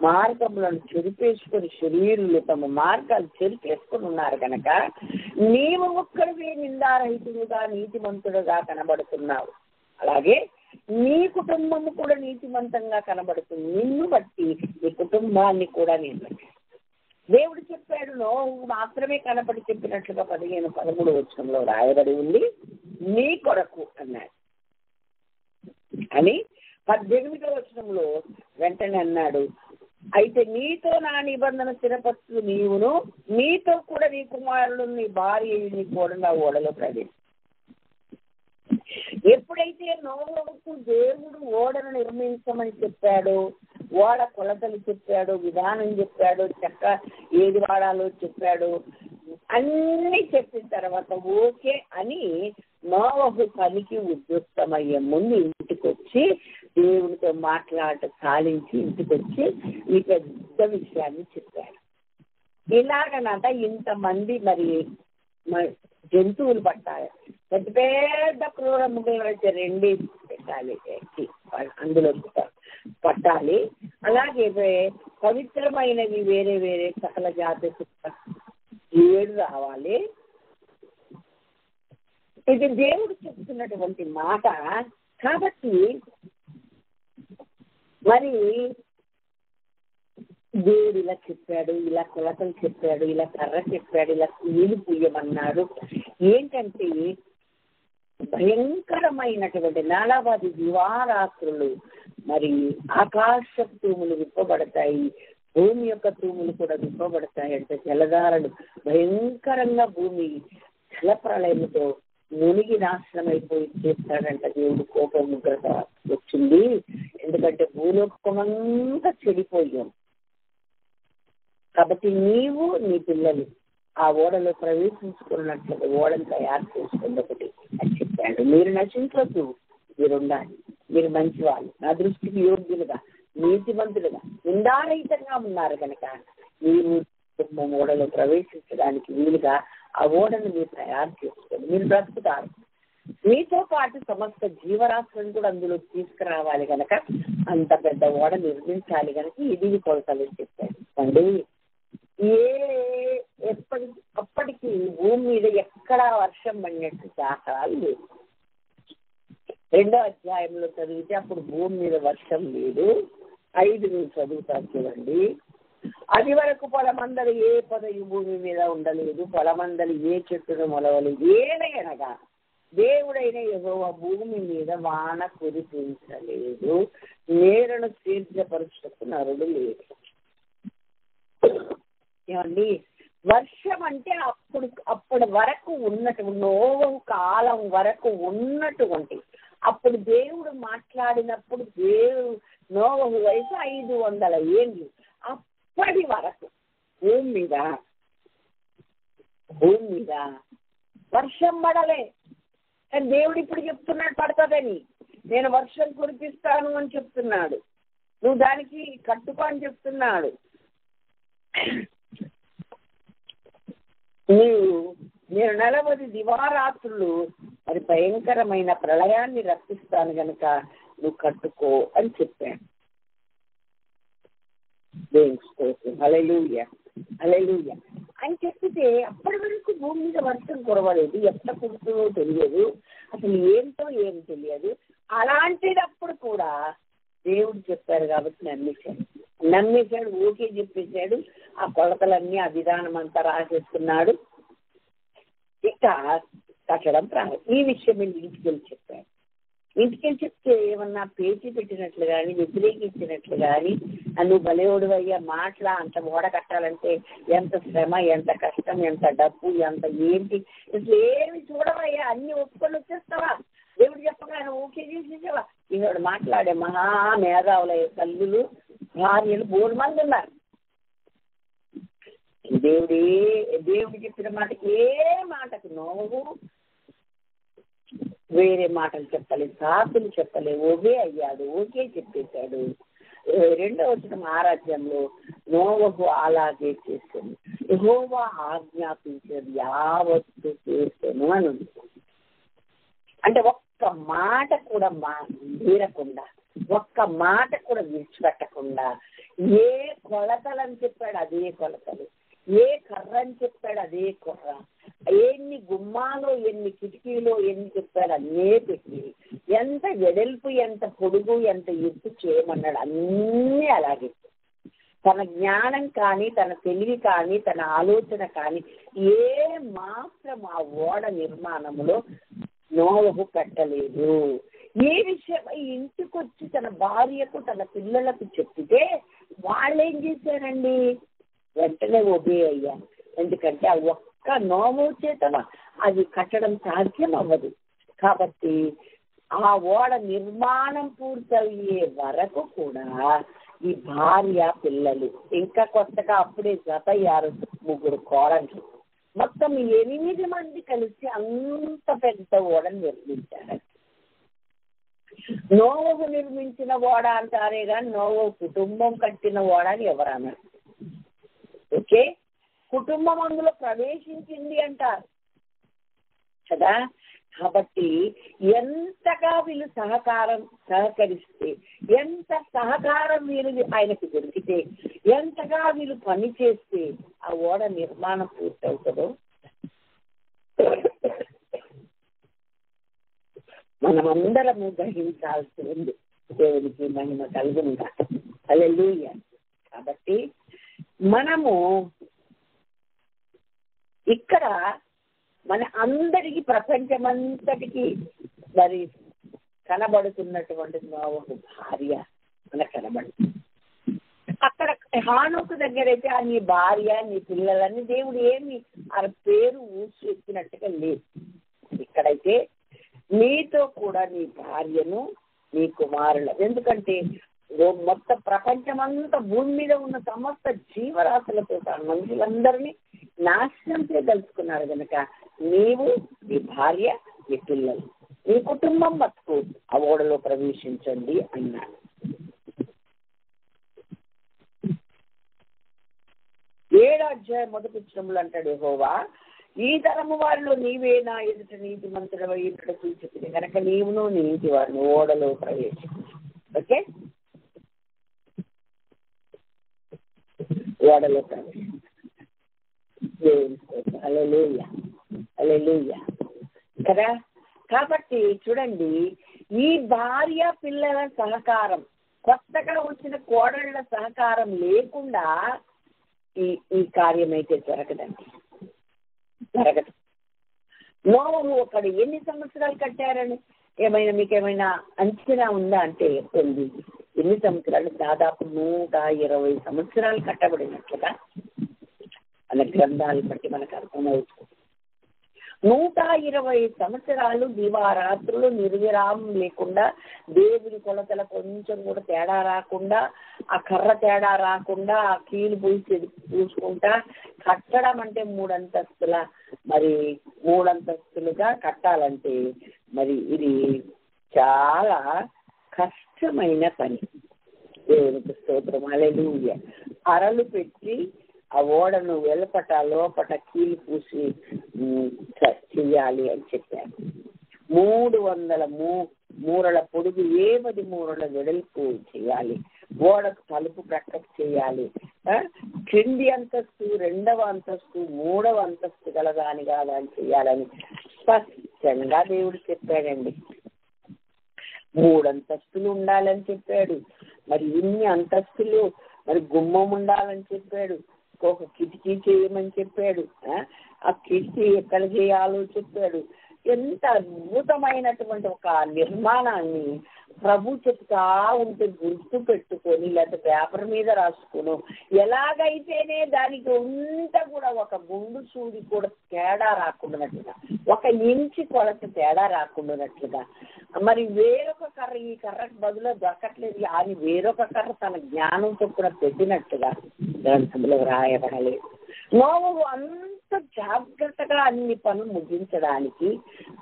మార్గములను చెరిపేసుకొని, శరీరులు తమ మార్గాలు చెరిపేసుకొని ఉన్నారు కనుక నీవు ఒక్కడివే నిందారహితుడుగా నీతిమంతుడుగా కనబడుతున్నావు. అలాగే నీ కుటుంబము కూడా నీతిమంతంగా కనబడుతుంది. నిన్ను బట్టి నీ కుటుంబాన్ని కూడా నేను దేవుడు చెప్పాడు. నోవహు మాత్రమే కనపడి చెప్పినట్లుగా 15-13 వచనంలో రాయబడి ఉంది, నీ కొరకు అన్నాడు. అని 18వ వచనంలో వెంటనే అన్నాడు, అయితే నీతో నా నిబంధన స్థిరపరచు, నీవును నీతో కూడా నీ కుమారుడు నీ భార్య నీ కూడా నా ఓడలో ప్రవేశించు. ఎప్పుడైతే నోవహుకు దేవుడు ఓడను నిర్మించమని చెప్పాడో, ఓడ కొలతలు చెప్పాడు, విధానం చెప్పాడు, చెక్క ఏది వాడాలో చెప్పాడు, అన్ని చెప్పిన తర్వాత ఓకే అని నోవహు పనికి ఉద్యుక్తమయ్యే ముందు ఇంటికి వచ్చి దేవుడితో మాట్లాడటం సాధించి ఇంటికి వచ్చి ఈ పెద్ద విషయాన్ని చెప్పాడు. ఇలాగనట ఇంతమంది మరి జంతువులు పట్టాలి, పెద్ద పెద్ద క్రూర మృగాలు అయితే 2 పెట్టాలి, అందులో పట్టాలి. అలాగే పవిత్రమైనవి వేరే వేరే సకల జాతి 7 రావాలి. ఇది దేవుడు చెప్తున్నటువంటి మాట. కాబట్టి మరి దేవుడు ఇలా చెప్పాడు, ఇలా కొలతలు చెప్పాడు, ఇలా కర్ర చెప్పాడు, ఇలా నీళ్ళు పూయమన్నాడు. ఏంటంటే భయంకరమైనటువంటి 40 దివారాత్రులు మరి ఆకాశ తూములు విప్పబడతాయి, భూమి యొక్క తూములు కూడా విప్పబడతాయి. అంటే జలధారలు భయంకరంగా భూమి జలప్రళయంతో మునిగి నాశనం అయిపోయి చేస్తాడంట. దేవుడు కోపం ఉగ్రత వచ్చింది. ఎందుకంటే భూలోకమంతా చెడిపోయాం. కాబట్టి నీవు నీ పిల్లలు ఆ ఓడలో ప్రవేశించుకున్నట్లు ఓడను తయారు చేసుకుంది ఒకటి అని చెప్పాడు. మీరు నశించొద్దు, మీరు ఉండాలి, మీరు మంచివాళ్ళు, నా దృష్టికి యోగ్యులుగా నీతిమంతులుగా నిందారహితంగా ఉన్నారు కనుక మీరు ఓడలో ప్రవేశించడానికి వీలుగా ఆ ఓడను మీరు తయారు చేసుకోండి. మీరు బ్రతుకుతారు, మీతో పాటు సమస్త జీవరాశులను కూడా అందులో తీసుకురావాలి కనుక అంత పెద్ద ఓడ నిర్మించాలి కనుక ఇది కొలతలు చెప్పాడు అండి. అప్పటికి భూమి మీద ఎక్కడా వర్షం పడినట్టు దాఖలాలు లేవు. 2వ అధ్యాయంలో చదివితే అప్పుడు భూమి మీద వర్షం లేదు. 5 మీరు చదువుతారు చూడండి. అది వరకు పొలమందలు ఏ పొదయు భూమి మీద ఉండలేదు, పొలమందలు ఏ చెట్టును మొలవలేదు. ఏదైనగా దేవుడైన యెహోవా భూమి మీద వాన కురిపించలేదు, నేలను తీర్చపరుచుటకు నరుడు లేదు. ఏమండి, వర్షం అంటే అప్పటి వరకు ఉన్నటువంటి నోవహు కాలం వరకు ఉన్నటువంటి అప్పుడు దేవుడు మాట్లాడినప్పుడు నోవహు వయసు 500 ఏళ్ళు. అప్పటి వరకు భూమి మీద వర్షం పడలే. కానీ దేవుడు ఇప్పుడు చెప్తున్నాడు పడుతుందని. నేను వర్షం కురిపిస్తాను అని చెప్తున్నాడు. నువ్వు దానికి కట్టుకో అని చెప్తున్నాడు. నేను 40 దివారాత్రులు మరి భయంకరమైన ప్రళయాన్ని రప్పిస్తాను గనుక నువ్వు కట్టుకో అని చెప్పాను. హల్లెలూయా హల్లెలూయా అని చెప్పితే అప్పటి వరకు భూమి మీద వర్షం కురవలేదు. ఎట్లా కురుతుందో తెలియదు, అసలు ఏంటో ఏం తెలియదు. అలాంటిదప్పుడు కూడా దేవుడు చెప్పారు కాబట్టి నమ్మేశాడు, ఓకే చెప్పేశాడు. ఆ కొలతలన్నీ ఆ విధానం అంతా రాసేస్తున్నాడు. ఇక కట్టడం ప్రారంభం. ఈ విషయం ఇంటికెళ్ళి చెప్పాడు. ఇంటికెళ్ళి చెప్తే ఏమన్నా పేచి పెట్టినట్లు కానీ వ్యతిరేకించినట్లు కానీ నువ్వు బలేవుడు అయ్యా మాటలా అంత ఓడ కట్టాలంటే ఎంత శ్రమ, ఎంత కష్టం, ఎంత డబ్బు, ఎంత ఏంటి, అసలు ఏమి చూడవయ్యా, అన్ని ఒప్పుకొని వచ్చేస్తావా, దేవుడు చెప్పగానే ఓకే చేసేసావా. ఈనాడు మాట్లాడే మహా మేధావుల తల్లులు భార్యలు 3 మంది ఉన్నారు. దేవుడు చెప్పిన మాట ఏ మాటకు నోవు వేరే మాటలు చెప్పలేదు, సాకులు చెప్పలేదు. ఓకే అయ్యాడు, ఓకే చెప్పేశాడు. 2వ వచనం ఆరాధ్యంలో నోవహు అలాగే చేశాను, యెహోవా ఆజ్ఞాపించేది యావత్తు చేశాను అని ఉంది. అంటే ఒక్క మాట కూడా మీరకుండా, ఒక్క మాట కూడా విడిచిపెట్టకుండా, ఏ కొలతలని చెప్పాడు అదే కొలతలు, ఏ కర్ర అని చెప్పాడు అదే కర్ర, ఎన్ని గుమ్మాలో ఎన్ని కిటికీలో ఎన్ని చెప్పాడు అన్నే పెట్టి, ఎంత వెడల్పు ఎంత పొడుగు ఎంత ఎత్తు చేయమన్నాడు అన్నీ అలాగే. తన జ్ఞానం కానీ తన తెలివి కానీ తన ఆలోచన కానీ ఏ మాత్రం ఆ ఓడ నిర్మాణంలో నోవహు పెట్టలేదు. ఏ విషయం ఇంటికొచ్చి తన భార్యకు తన పిల్లలకు చెప్పితే వాళ్ళేం చేశారండి, వెంటనే ఒబే అయ్యాను. ఎందుకంటే ఆ ఒక్క నోవహు చేత అది కట్టడం సాధ్యం అవ్వదు. కాబట్టి ఆ ఓడ నిర్మాణం పూర్తయ్యే వరకు కూడా ఈ భార్య పిల్లలు ఇంకా కొత్తగా అప్పుడే జతయ్యారు 3 కోడళ్ళు, మొత్తం 8 మంది కలిసి అంత పెద్ద ఓడను నిర్మించారు. నోవహు నిర్మించిన ఓడ అంటారే కానీ నోవహు కుటుంబం కట్టిన ఓడ అని ఎవరు అన్నారు. ఓకే, కుటుంబం అందులో ప్రవేశించింది అంటారు కదా. కాబట్టి ఎంతగా వీళ్ళు సహకరిస్తే, ఎంత సహకారం వీళ్ళు ఆయనకు దొరికితే, ఎంతగా వీళ్ళు పని చేస్తే ఆ ఓడ నిర్మాణం పూర్తవుతుందో మనమందరము గ్రహించాల్సి ఉంది. దేవునికి మహిమ కలుగునుగా. హల్లెలూయా. కాబట్టి మనము ఇక్కడ మన అందరికీ ప్రపంచమంతటికి మరి కనబడుతున్నటువంటి ఒక భార్య మనకు కనబడుతుంది. అక్కడ హానోకు దగ్గర అయితే ఆ నీ భార్య నీ పిల్లలని దేవుడు ఏమి ఆ పేరు ఊసి ఎత్తినట్టుగా లేదు. ఇక్కడైతే నీతో కూడా నీ భార్యను నీ కుమారులు, ఎందుకంటే మొత్తం ప్రపంచమంతా భూమి మీద ఉన్న సమస్త జీవరాశులతో మనుషులందరినీ నాశనం చేయదలుచుకున్నారు కనుక నీవు నీ భార్య నీ పిల్లలు నీ కుటుంబం మట్టుకు ఆ ఓడలో ప్రవేశించండి అన్నాడు. 7వ అధ్యాయం 1వ వచనంలో అంటాడు యెహోవా, ఈ తరము వారిలో నీవే నా ఎదుట నీతి మంత్రుడు ఇక్కడ చూచుతుంది కనుక నీవును నీ ఇంటి వారిని ఓడలో ప్రవేశించు. ఓకే, ఓడలో ప్రవేశించు. హల్లెలూయా, హల్లెలూయా కదా. కాబట్టి చూడండి, ఈ భార్య పిల్లల సహకారం, కొత్తగా వచ్చిన కోడళ్ల సహకారం లేకుండా ఈ కార్యం అయితే జరగదండి, జరగదు. నోవహు ఒకడు ఎన్ని సంవత్సరాలు కట్టారని మీకేమైనా అంచనా ఉందా అంటే ఉంది. ఎన్ని సంవత్సరాలు? దాదాపు 120 సంవత్సరాలు కట్టబడినట్లుగా మన గ్రంథాలు బట్టి మనకు అర్థమవుతుంది. 120 సంవత్సరాలు దివారాత్రులు నిర్విరామం లేకుండా, దేవుని కొలతల కొంచెం కూడా తేడా రాకుండా, ఆ కర్ర తేడా రాకుండా, ఆ కీలు పూసుకుంటా కట్టడం అంటే 3 అంతస్తుల, మరి 3 అంతస్తులుగా కట్టాలంటే మరి ఇది చాలా కష్టమైన పని. దేవునికి స్తోత్రం. హల్లెలూయా. అరలు పెట్టి ఆ ఓడను వెలపట లోపట కీలు పూసి చెయ్యాలి అని చెప్పారు. 300 మూరల పొడుగు, 7 మూరల వెడల్పు చేయాలి. ఓడకు తలుపు ప్రక్కకు చేయాలి. క్రింది అంతస్తు, 2వ అంతస్తు, 3వ అంతస్తు గలదాని కాదని చేయాలని స్పష్టంగా దేవుడు చెప్పాడండి. 3 అంతస్తులు ఉండాలని చెప్పాడు. మరి ఇన్ని అంతస్తులు, మరి గుమ్మం ఉండాలని చెప్పాడు. ఒక కిటికీ చేయమని చెప్పాడు. ఆ కిటికీ ఎక్కడ చేయాలో చెప్పాడు. ఎంత అద్భుతమైనటువంటి ఒక నిర్మాణాన్ని ప్రభు చెప్తా ఉంటే గుర్తు పెట్టుకొని, లేకపోతే పేపర్ మీద రాసుకుని, ఎలాగైతేనే దానికి అంత కూడా ఒక గుండు సూది కూడా తేడా రాకుండానట్లుగా, 1 ఇంచి కొలత తేడా రాకుండానట్లుగా, మరి వేరొక కర్ర ఈ కర్రకు బదులు దొరకట్లేదు అని వేరొక కర్ర తన జ్ఞానంతో కూడా పెట్టినట్టుగా గ్రంథంలో రాయబడలేదు. నోవహు అంత జాగ్రత్తగా అన్ని పనులు ముగించడానికి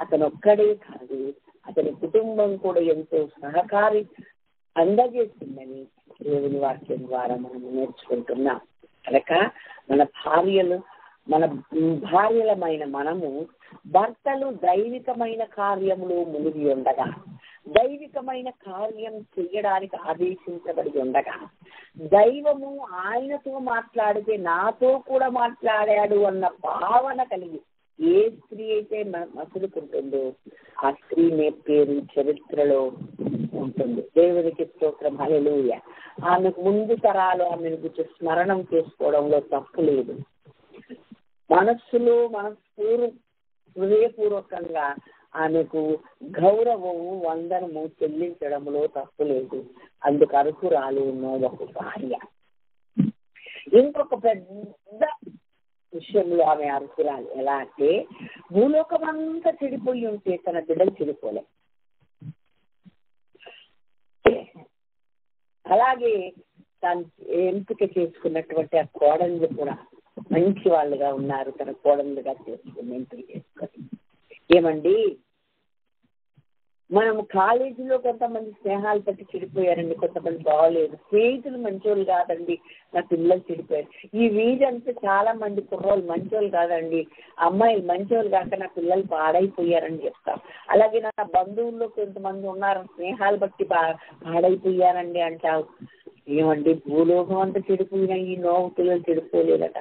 అతను ఒక్కడే కాదు, అతని కుటుంబం కూడా ఎంతో సహకారి అందజేసిందని దేవుని వాక్యం ద్వారా మనం నేర్చుకుంటున్నాం. కనుక మన భార్యలమైన మనము భర్తలు దైవికమైన కార్యములో మునిగి ఉండగా, దైవికమైన కార్యం చెయ్యడానికి ఆదేశించబడి ఉండగా, దైవము ఆయనతో మాట్లాడితే నాతో కూడా మాట్లాడాడు అన్న భావన కలిగి ఏ స్త్రీ అయితే మసులుకుంటుందో ఆ స్త్రీ పేరు చరిత్రలో ఉంటుంది. దేవునికి స్తోత్రం. హల్లెలూయా. ఆమెకు ముందు తరాలు ఆమెను గురించి స్మరణం చేసుకోవడంలో తప్పు లేదు. హృదయపూర్వకంగా ఆమెకు గౌరవము, వందనము చెల్లించడంలో తప్పు లేదు. అందుకు అర్హురాలు నోవహు భార్య. ఇంకొక పెద్ద విషయంలో ఆమె అర్హురాలు. ఎలా అంటే, భూలోకం అంతా చెడిపోయి ఉంటే తన బిడ్డలు చెడిపోలే. అలాగే తను ఎంపిక చేసుకున్నటువంటి ఆ కోడళ్ళు కూడా మంచి వాళ్ళుగా ఉన్నారు. తన కోడళ్ళుగా చేసుకుని ఎంపిక చేసుకొని, ఏమండి మనము కాలేజీలో కొంతమంది స్నేహాలు పట్టి చెడిపోయారండి, కొంతమంది బాగోలేదు. స్నేహితులు మంచోళ్ళు కాదండి, నా పిల్లలు చెడిపోయారు. ఈ వీధంతా చాలా మంది కుర్రోళ్ళు మంచోళ్ళు కాదండి, అమ్మాయిలు మంచోళ్ళు కాక నా పిల్లలు పాడైపోయారని చెప్తాం. అలాగే నా బంధువుల్లో కొంతమంది ఉన్నారు, స్నేహాలు బట్టి పాడైపోయారండి అంటావు. ఏమండి భూలోకం అంతా చెడిపోయినా ఈ నోవు పిల్లలు చెడిపోలేదట.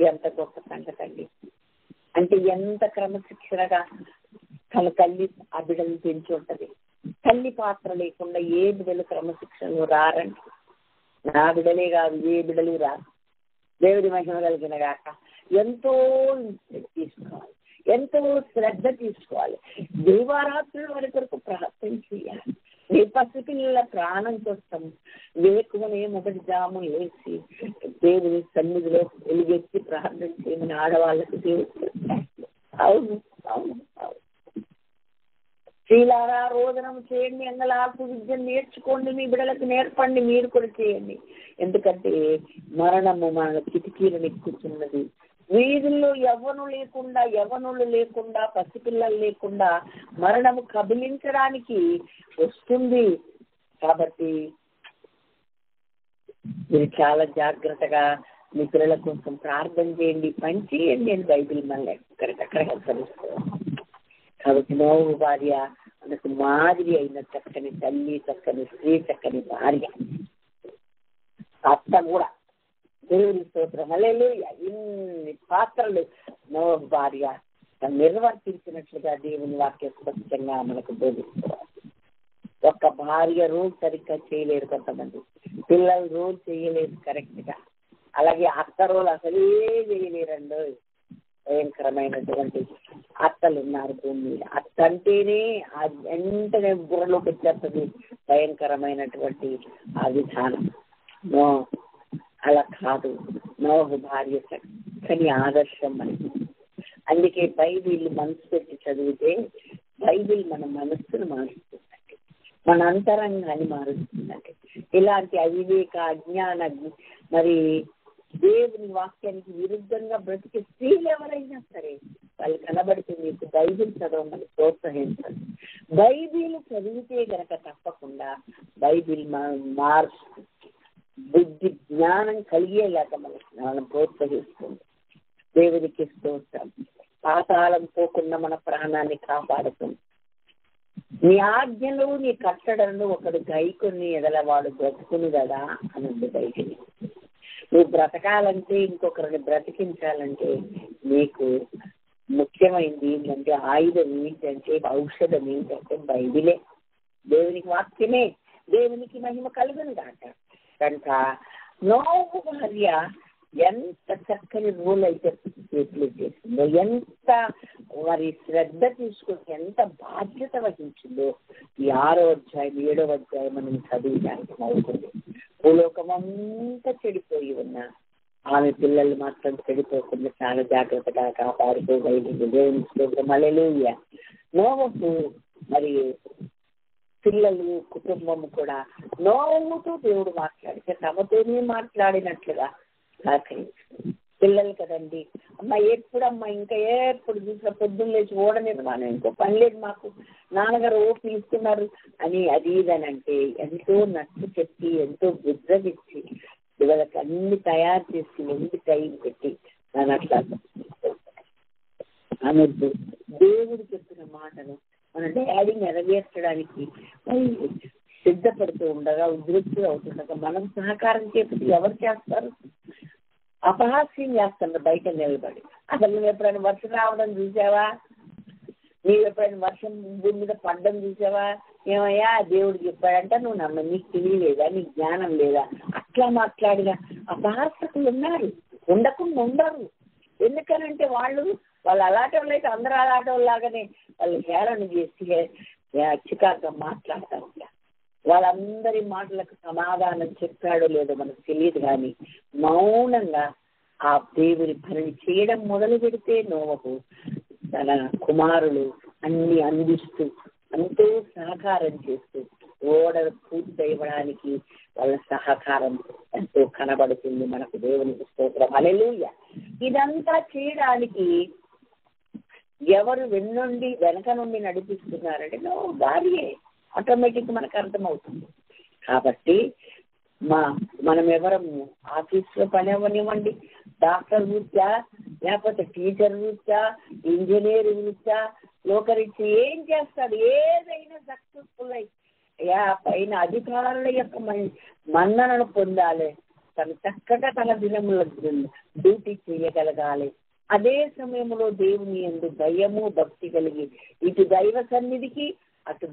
ఎంత గొప్ప సంగతి అండి. అంటే ఎంత క్రమశిక్షణగా తన తల్లి ఆ బిడ్డలను పెంచి ఉంటది. తల్లి పాత్ర లేకుండా ఏ బిడ్డలు క్రమశిక్షణలో రారండి. నా బిడ్డలే కాదు, ఏ బిడ్డలు రారు. దేవుడి మహిమ కలిగిన గాక. ఎంతో తీసుకోవాలి, ఎంతో శ్రద్ధ తీసుకోవాలి. దైవారాత్రుల వరకు ప్రార్థన చేయాలి. నీ పసిపిల్లల ప్రాణం కోసం వేకువనే మొదటి జాము వేసి దేవుని సన్నిధిలో వెలుగెత్తి ప్రార్థన చేయమని ఆడవాళ్ళకు దేవుడు. అవును అవును అవును. స్త్రీలారా రోదనం చేయండి, అంగలార్పు విద్యను నేర్చుకోండి, మీ బిడ్డలకు నేర్పండి, మీరు కూడా చేయండి. ఎందుకంటే మరణము మన కిటికీలను ఎక్కుతున్నది. వీధుల్లో యవ్వనులు లేకుండా పసిపిల్లలు లేకుండా మరణము కబిలించడానికి వస్తుంది. కాబట్టి మీరు చాలా జాగ్రత్తగా మీ పిల్లల కోసం ప్రార్థన చేయండి, పని చేయండి. నేను బైబిల్ మళ్ళీ ఎక్కడికక్కడ హెచ్చరిస్తాను. కాబట్టి నోవు భార్య మనకు మాదిరి అయిన చక్కని తల్లి, చక్కని స్త్రీ, చక్కని భార్య. అత్త కూడా దేవుని స్తోత్రం. హల్లెలూయా. ఇన్ని పాత్రలు నోవు భార్య నిర్వర్తించినట్లుగా దేవుని వాక్య స్పష్టంగా మనకు బోధిస్తున్నారు. ఒక్క భార్య రోల్ సరిగ్గా చేయలేరు కొంతమంది, పిల్లలు రోల్ చేయలేరు కరెక్ట్ గా. అలాగే అత్త రోల్ అసలే చేయలేరండి. భయంకరమైనటువంటి అత్తలు ఉన్నారు భూమి మీద. అత్త అంటేనే వెంటనే బుర్రలోకి వచ్చేస్తుంది భయంకరమైనటువంటి ఆ విధానం. నో, అలా కాదు. నోహు భార్య చక్కని ఆదర్శం మనకి. అందుకే బైబిల్ మనసు పెట్టి చదివితే బైబిల్ మన మనస్సును మారుస్తుందండి, మన అంతరంగాన్ని మారుస్తుందండి. ఇలాంటి అవివేక అజ్ఞాన మరి దేవుని వాక్యానికి విరుద్ధంగా బ్రతికే స్త్రీలు ఎవరైనా సరే వాళ్ళు కనబడితే మీకు బైబిల్ చదవమని ప్రోత్సహించండి. బైబిల్ చదివితే గనక తప్పకుండా బైబిల్ బుద్ధి జ్ఞానం కలిగేలాగా మనం ప్రోత్సహిస్తుంది. దేవునికి స్తోత్రం. పాతాళం పోకుండా మన ప్రాణాన్ని కాపాడుతుంది. నీ ఆజ్ఞలు నీ కట్టడలను ఒకడు గైకొని ఎదలవాడు బ్రతుకును కదా అన్నది బైబిల్. నువ్వు బ్రతకాలంటే, ఇంకొకరిని బ్రతికించాలంటే నీకు ముఖ్యమైనది ఏంటంటే, ఆయుధం ఏంటంటే, ఔషధం ఏంటంటే బైబిలే, దేవునికి వాక్యమే. దేవునికి మహిమ కలుగును గాక. కనుక నోహు భార్య ఎంత చక్కని రోల్ అయితే ప్లే చేసిందో, ఎంత మరి శ్రద్ధ తీసుకుని ఎంత బాధ్యత వహించిందో ఈ 6వ అధ్యాయం 7వ అధ్యాయం మనం చదివడానికి అవుతుంది. భూలోకం అంతా చెడిపోయి ఉన్న ఆమె పిల్లలు మాత్రం చెడిపోకుండా చాలా జాగ్రత్తగా కాపాడుకోగలిగింది. దేవుని స్తోత్రం. హల్లెలూయా. నోవహు మరి పిల్లలు కుటుంబము కూడా నోవుతో దేవుడు మాట్లాడితే తమతోనే మాట్లాడినట్లుగా సహకరించింది. పిల్లలు కదండి, అమ్మ ఎప్పుడమ్మా ఇంకా ఎప్పుడు చూసిన పొద్దున్న లేచి ఓడనిర్మాణం, ఇంకో పని లేదు మాకు, నాన్నగారు పిలుస్తున్నారు అని అది ఇదని అంటే ఎంతో నచ్చ చెప్పి ఎంతో బుద్ధగిచ్చి వాళ్ళకి అన్ని తయారు చేసి ఎందు టైం పెట్టి నన్ను అట్లా అనొద్దు. దేవుడు చెప్పిన మాటను మన డాడీ నెరవేర్చడానికి సిద్ధపడుతూ ఉండగా, ఉద్రిక్తులు అవుతుండగా మనం సహకారం చేస్తే ఎవరు చేస్తారు? అపహాస్యం చేస్తున్నారు బయట నిలబడి. అసలు నువ్వు ఎప్పుడైనా వర్షం రావడం చూసావా? నీవు ఎప్పుడైనా వర్షం భూమి మీద పడ్డం చూసావా? ఏమయ్యా దేవుడు చెప్పాడంట, నువ్వు నమ్మ, నీకు తెలియలేదా, నీకు జ్ఞానం లేదా? అట్లా మాట్లాడిన అపహాసకులు ఉన్నారు, ఉండకుండా ఉండరు. ఎందుకనంటే వాళ్ళు అలాంటి వాళ్ళు అయితే అందరూ అలాంటి వాళ్ళలాగానే వాళ్ళు హేళన చేసి చికాగా మాట్లాడతారు. వాళ్ళందరి మాటలకు సమాధానం చెప్పాడో లేదో మనకు తెలియదు, కానీ మౌనంగా ఆ దేవుని పనిని చేయడం మొదలు పెడితే నోవహు తన కుమారులు అన్ని అందిస్తూ ఎంతో సహకారం చేస్తూ ఓడ పూర్తి ఇవ్వడానికి వాళ్ళ సహకారం ఎంతో కనబడుతుంది మనకు. దేవునికి స్తోత్రం. హల్లెలూయా. ఇదంతా చేయడానికి ఎవరు వెనక నుండి నడిపిస్తున్నారంటే నోవహు భార్యే. ఆటోమేటిక్ మనకు అర్థమవుతుంది. కాబట్టి మనం ఎవరము ఆఫీస్లో పని అవ్వనివ్వండి, డాక్టర్ వృత్యా, లేకపోతే టీచర్ వృత్యా, ఇంజనీర్ వృత్యా, లోకరీత్యా ఏం చేస్తాడు, ఏదైనా సక్సెస్ఫుల్ పైన అధికారుల యొక్క మన్ననను పొందాలి. తను చక్కగా తన దినముల డ్యూటీ చేయగలగాలి. అదే సమయంలో దేవుని యందు భయము భక్తి కలిగి ఇటు దైవ సన్నిధికి అటు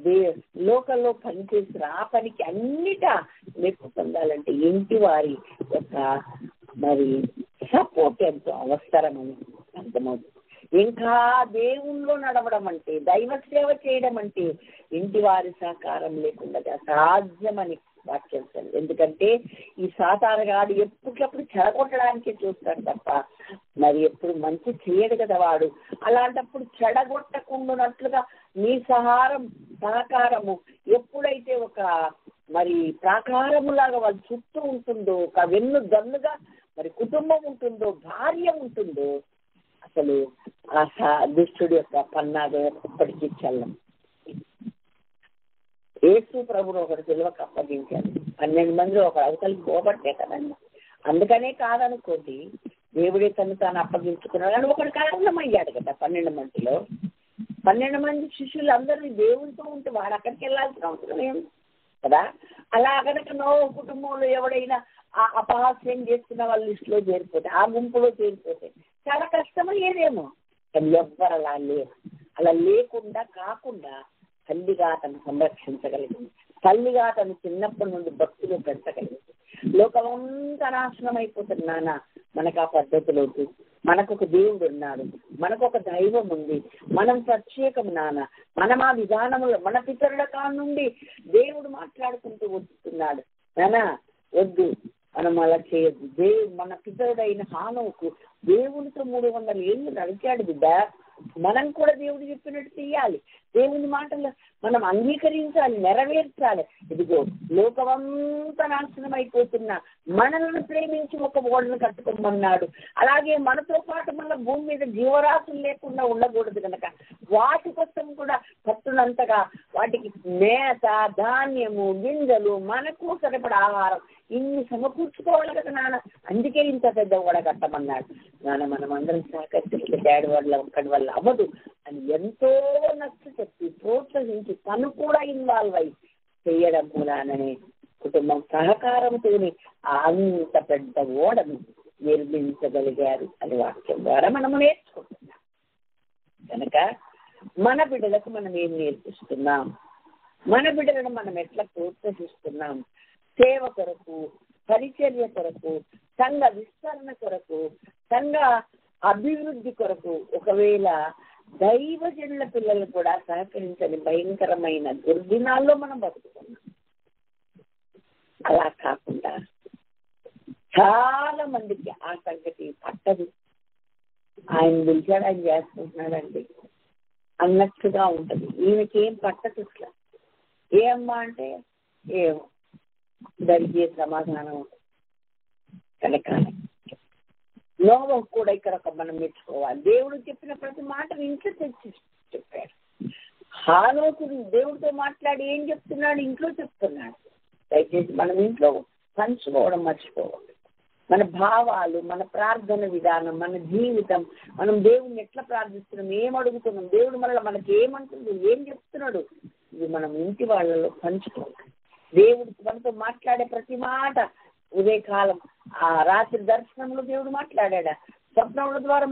లోకంలో పనిచేసిన ఆ పనికి అన్నిటా మెప్పు పొందాలంటే ఇంటి వారి యొక్క మరి సపోర్ట్ ఎంతో అవసరమని అర్థమవుతుంది. ఇంకా దేవుల్లో నడవడం అంటే, దైవ సేవ చేయడం అంటే ఇంటి వారి సహకారం లేకుండా అసాధ్యమని వాక్యం. ఎందుకంటే ఈ సాతానుగాడు ఎప్పటికప్పుడు చెడగొట్టడానికే చూస్తాడు తప్ప మరి ఎప్పుడు మంచి చేయడు కదా వాడు. అలాంటప్పుడు చెడగొట్టకుండానట్లుగా మీ సహకారము ఎప్పుడైతే ఒక మరి ప్రాకారములాగా వాళ్ళ చుట్టూ ఉంటుందో, ఒక వెన్ను దన్నుగా మరి కుటుంబం ఉంటుందో, భార్య ఉంటుందో, అసలు ఆ దుష్టుడి యొక్క పన్నాగ ఎప్పటికీ చల్లం. యేసు ప్రభును ఒకటి సిలువకు అప్పగించారు. 12 మంది ఒక అవతలికి పోబట్టే కదండి. అందుకనే కాదనుకోండి, దేవుడే తను తాను అప్పగించుకున్నాడు అని ఒకటి కారణం అయ్యాడు కదా. 12 మందిలో 12 మంది శిష్యులు అందరూ దేవుడితో ఉంటే వాడు అక్కడికి వెళ్ళాల్సిన అవసరం ఏం కదా. అలా కనుక నోవహు కుటుంబంలో ఎవడైనా ఆ అపహాస్యం చేస్తున్న వాళ్ళ లిస్టులో చేరిపోతే, ఆ గుంపులో చేరిపోతే చాలా కష్టమయ్యేదేమో. కానీ ఎవ్వరు అలా లేరు. అలా లేకుండా కాకుండా తల్లిగా తను సంరక్షించగలిగింది, తల్లిగా తను చిన్నప్పటి నుండి భక్తులు పెంచగలిగింది. లోకమంతా నాశనం అయిపోతుంది నాన్న, మనకు ఆ పద్ధతిలోకి మనకు ఒక దేవుడు ఉన్నాడు, మనకు ఒక దైవం ఉంది, మనం ప్రత్యేకం నాన్న. మనం ఆ విధానములో మన పితరుల కాడ నుండి దేవుడు మాట్లాడుకుంటూ వస్తున్నాడు నాన్న, వద్దు మనం అలా చేయొద్దు. మన పితరుడైన హానోకు దేవునితో 300 ఏళ్ళు నడిచాడు బిడ్డ. మనం కూడా దేవుడు చెప్పినట్టు చెయ్యాలి. దేవుని మాటలు మనం అంగీకరించాలి, నెరవేర్చాలి. ఇదిగో లోకమంతా నాశనం అయిపోతున్నా మనల్ని ప్రేమించి ఒక ఓడను కట్టుకోమన్నాడు. అలాగే మనతో పాటు మన భూమి మీద జీవరాశులు లేకుండా ఉండకూడదు కనుక వాటి కోసం కూడా పట్టునంతగా వాటికి మేత, ధాన్యము, గింజలు, మనకు సరిపడ ఆహారం ఇన్ని సమకూర్చుకోవాలి కదా నాన్న. అందుకే ఇంత పెద్ద ఓడ కట్టమన్నాడు నాన్న. మనం అందరం సహకరించి డాడీ వల్ల ఒక్కడి వల్ల అవ్వదు అని ఎంతో నచ్చ చెప్పి ప్రోత్సహించి తను కూడా ఇన్వాల్వ్ అయ్యి చేయడం మూలాననే కుటుంబం సహకారంతోనే అంత పెద్ద ఓడను నిర్మించగలిగారు అని వాక్యం ద్వారా మనము నేర్చుకుంటున్నాం. కనుక మన బిడ్డలకు మనం ఏం నేర్పిస్తున్నాం, మన బిడ్డలను మనం ఎట్లా ప్రోత్సహిస్తున్నాం, సేవ కొరకు, పరిచర్య కొరకు, సంఘ విస్తరణ కొరకు, సంఘ అభివృద్ధి కొరకు. ఒకవేళ దైవజనుల పిల్లలు కూడా సహకరించని భయంకరమైన దుర్దినాల్లో మనం బతుకుతున్నాం. అలా కాకుండా చాలా మందికి ఆ సంగతి పట్టదు. ఆయన పిలిచాడు, ఆయన చేసుకుంటున్నాడండి అన్నట్టుగా ఉంటుంది. ఈయనకేం పట్టదు ఇట్లా. ఏమ్మా అంటే ఏమో దరిగే సమాధానం కనుక నోవహు కూడా ఇక్కడ మనం మెచ్చుకోవాలి. దేవుడు చెప్పిన ప్రతి మాటను ఇంట్లో తెచ్చి చెప్పాడు. హానోకు దేవుడితో మాట్లాడి ఏం చెప్తున్నాడు, ఇంట్లో చెప్తున్నాడు. దయచేసి మనం ఇంట్లో పంచుకోవడం మర్చిపోవాలి. మన భావాలు, మన ప్రార్థన విధానం, మన జీవితం, మనం దేవుడిని ఎట్లా ప్రార్థిస్తున్నాం, ఏం అడుగుతున్నాం, దేవుడు మనకి ఏమంటుంది, ఏం చెప్తున్నాడు, ఇది మనం ఇంటి వాళ్ళలో పంచుకోవాలి. దేవుడు మనతో మాట్లాడే ప్రతి మాట, ఉదయకాలం ఆ రాత్రి దర్శనంలో దేవుడు మాట్లాడా, స్వప్నముల ద్వారా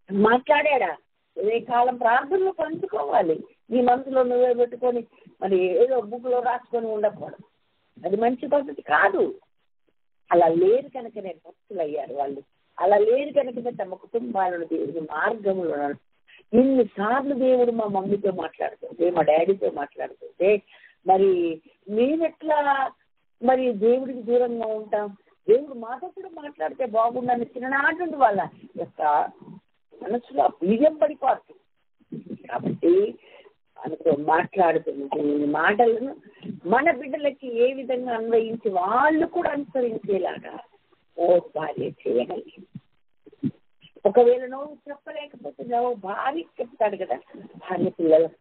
మాట్లాడా, ఉదయకాలం ప్రార్థనలో పంచుకోవాలి. నీ మనసులో నువ్వే పెట్టుకొని మరి ఏదో బుక్లో రాసుకొని ఉండకూడదు. అది మంచి పద్ధతి కాదు. అలా లేరు కనుకనే భక్తులు అయ్యారు వాళ్ళు. అలా లేరు కనుకనే తమ కుటుంబాలను దేవుడి మార్గంలో ఇన్నిసార్లు దేవుడు మా మమ్మీతో మాట్లాడుతుంటే, మా డాడీతో మాట్లాడుతుంటే మరి మేమెట్లా మరి దేవుడికి దూరంగా ఉంటాం? దేవుడు మాతో కూడా మాట్లాడితే బాగుండని చిన్ననాటి నుండి వాళ్ళ యొక్క మనసులో బీజం పడిపోతుంది. కాబట్టి మనతో మాట్లాడుతున్న మాటలను మన బిడ్డలకి ఏ విధంగా అన్వయించి వాళ్ళు కూడా అనుసరించేలాగా భార్య చేయగలిగింది. ఒకవేళ నువ్వు చెప్పలేకపోతే నువ్వు భార్యకి చెప్తాడు కదా, భార్య పిల్లలకు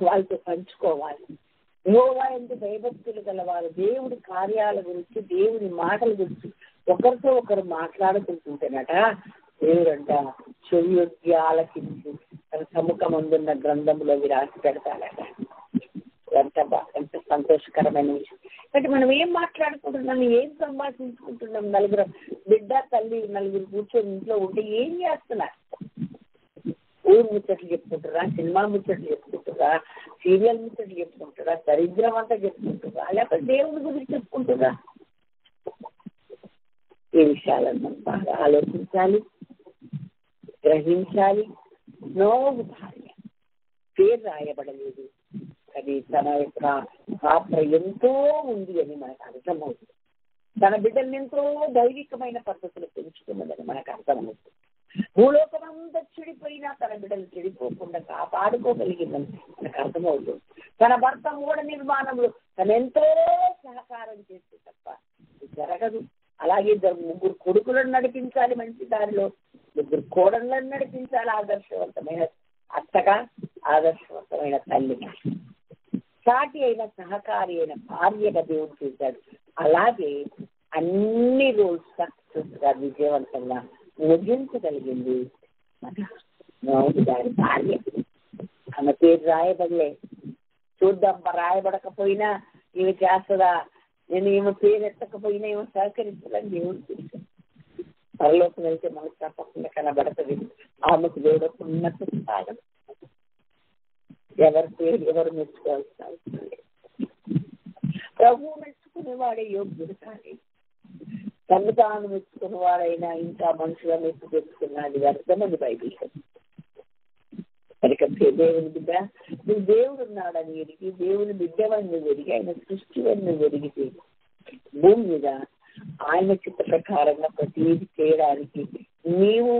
వాళ్ళతో పంచుకోవాలి. యెహోవా యందు భయభక్తులు గలవారు దేవుడి కార్యాల గురించి, దేవుడి మాటల గురించి ఒకరితో ఒకరు మాట్లాడుకుంటుంటేనట దేవుడంట చెవియొగ్గి ఆలకించి తన సముఖమందున్న గ్రంథంలో రాసి పెడతాడట. ఎంత సంతోషకరమైన విషయం. అంటే మనం ఏం మాట్లాడుకుంటున్నాం, ఏం సంభాషించుకుంటున్నాం? నలుగురు బిడ్డ తల్లి నలుగురు కూర్చొని ఇంట్లో ఉంటే ఏం చేస్తున్నారు? ఊరు ముచ్చట్లు చెప్పుకుంటారా, సినిమా ముచ్చట్లు చెప్పుకుంటారా, సీరియల్ ముచ్చట్లు చెప్పుకుంటారా, దరిద్రం అంతా చెప్పుకుంటారా, లేకపోతే దేవుడి గురించి చెప్పుకుంటారా? ఈ విషయాలను మనం బాగా ఆలోచించాలి, గ్రహించాలి. నోవు భార్య పేరు రాయబడలేదు, అది తన యొక్క పాత్ర ఎంతో ఉంది అని మనకు అర్థమవుతుంది. తన బిడ్డల్ని ఎంతో దైవికమైన పద్ధతులు పెంచుకున్నదని మనకు అర్థమవుతుంది. భూలోకమంతా చెడిపోయినా తన బిడ్డలు చెడిపోకుండా కాపాడుకోగలిగిందని మనకు అర్థమవుతుంది. తన భర్త మూఢ నిర్మాణంలో తనెంతో సహకారం చేస్తే తప్ప జరగదు. అలాగే ముగ్గురు కొడుకులను నడిపించాలి మంచి దారిలో, ముగ్గురు కోడళ్ళను నడిపించాలి ఆదర్శవంతమైన అత్తగా, ఆదర్శవంతమైన తల్లిగా, సాటి అయిన సహకారి అయిన భార్యగా దేవుడు చేశాడు. అలాగే అన్ని రోల్స్ సక్సెస్ గా విజయవంతంగా ముగించగలిగింది దాని భార్య. ఆమె పేరు రాయబడలే, చూద్దాం రాయబడకపోయినా ఈమె చేస్తుందా, నేను ఈమె పేరు ఎత్తకపోయినా ఈమె సహకరించాలని దేవుడు చూశాడు. పరలోకం వెళ్తే మనకు తప్పకుండా కనబడుతుంది. ఆమెకు దేవుడు ఉన్నత స్థానం. ఎవరి పేరు ఎవరు మెచ్చుకోవాల్సిన అవసరం లేదు. ప్రభువు మెచ్చుకునేవాడే యోగ్యుడు కానీ తను తాను మెచ్చుకునేవాడైనా ఇంకా మనుషుల మెచ్చు తెచ్చుకున్నది వ్యర్థమని బైబిల్. కనుక దేవుని బిడ్డ, నువ్వు దేవుడు ఉన్నాడని ఎరిగి, దేవుని బిడ్డవని నువ్వు ఎరిగి, ఆయన సృష్టి అని నువ్వు ఎరిగితే భూమి మీద ఆయన చిత్త ప్రకారంగా ప్రతిదీ చేయడానికి నీవు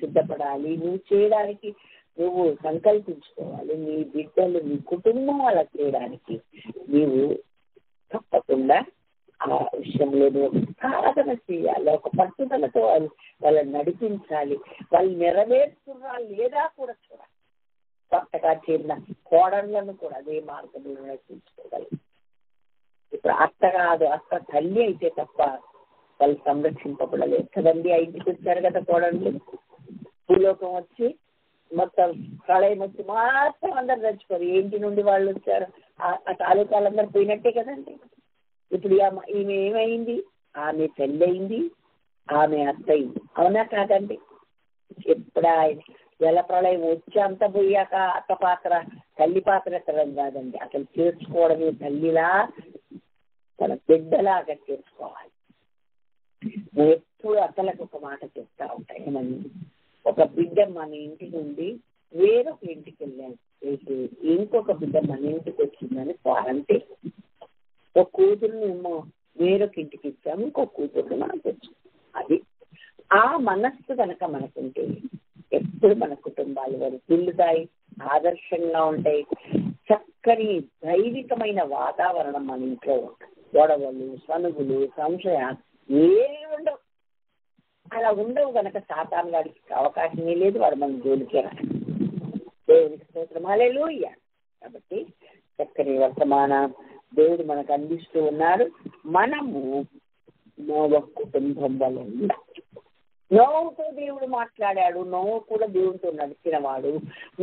సిద్ధపడాలి. నువ్వు చేయడానికి నువ్వు సంకల్పించుకోవాలి. నీ బిడ్డలు, నీ కుటుంబం అలా చేయడానికి నీవు తప్పకుండా ఆ విషయంలో నువ్వు సాధన చేయాలి. ఒక పట్టుదలతో వాళ్ళని నడిపించాలి. వాళ్ళు నెరవేరుతున్నా లేదా కూడా చూడాలి. కొత్తగా చేరిన కోడళ్లను కూడా అదే మార్గంలో నడిపించుకోగలరు. ఇప్పుడు అత్త కాదు, అత్త తల్లి అయితే తప్ప వాళ్ళు సంరక్షింపబడలేదు కదండి. ఇంటికి వచ్చారు కదా కోడళ్ళు, భూలోకం వచ్చి మొత్తం ప్రళయం వచ్చి మొత్తం అందరు చచ్చిపోరు. ఇంటి నుండి వాళ్ళు వచ్చారు, ఆ తాలూకాలందరూ పోయినట్టే కదండి. ఇప్పుడు ఈమె ఏమైంది? ఆమె తల్లి అయింది, ఆమె అత్త అయింది. అవునా కాదండి? ఎప్పుడు ఆయన జల ప్రళయం వచ్చి అంత పోయాక అత్త పాత్ర తల్లి పాత్ర ఎత్తడం కాదండి, అసలు చేర్చుకోవడమే. తల్లిలా తన బిడ్డలాగా చేర్చుకోవాలి. నువ్వు ఎప్పుడు అత్తలకు ఒక మాట చెప్తా ఉంటాయి, ఏమని, ఒక బిడ్డ మన ఇంటి నుండి వేరొక ఇంటికి వెళ్ళాను, ఇంకొక బిడ్డ మన ఇంటికి వచ్చిందని అంటే ఒక కూతురుని ఏమో వేరొక ఇంటికి ఇచ్చాము, ఇంకొక కూతురుని మనం తెచ్చాము. అది ఆ మనస్సు కనుక మనకుంటే ఎప్పుడు మన కుటుంబాలు వారు పిల్లుతాయి, ఆదర్శంగా ఉంటాయి. చక్కని దైవికమైన వాతావరణం మన ఇంట్లో ఉంటుంది. గొడవలు, సనుగులు, సంశయాలు ఏమి ఉండవు. అలా ఉండవు కనుక సాతాను వాడికి అవకాశమే లేదు, వాడు మన జోలికే రాడు. దేవునికి స్తోత్రం, హల్లెలూయా. కాబట్టి చక్కని వర్తమానం దేవుడు మనకు అందిస్తూ ఉన్నాడు. మనము నోవ కుటుంబం వల్ల ఉండాలి. నోవుతో దేవుడు మాట్లాడాడు, నోవు కూడా దేవుడితో నడిచిన వాడు.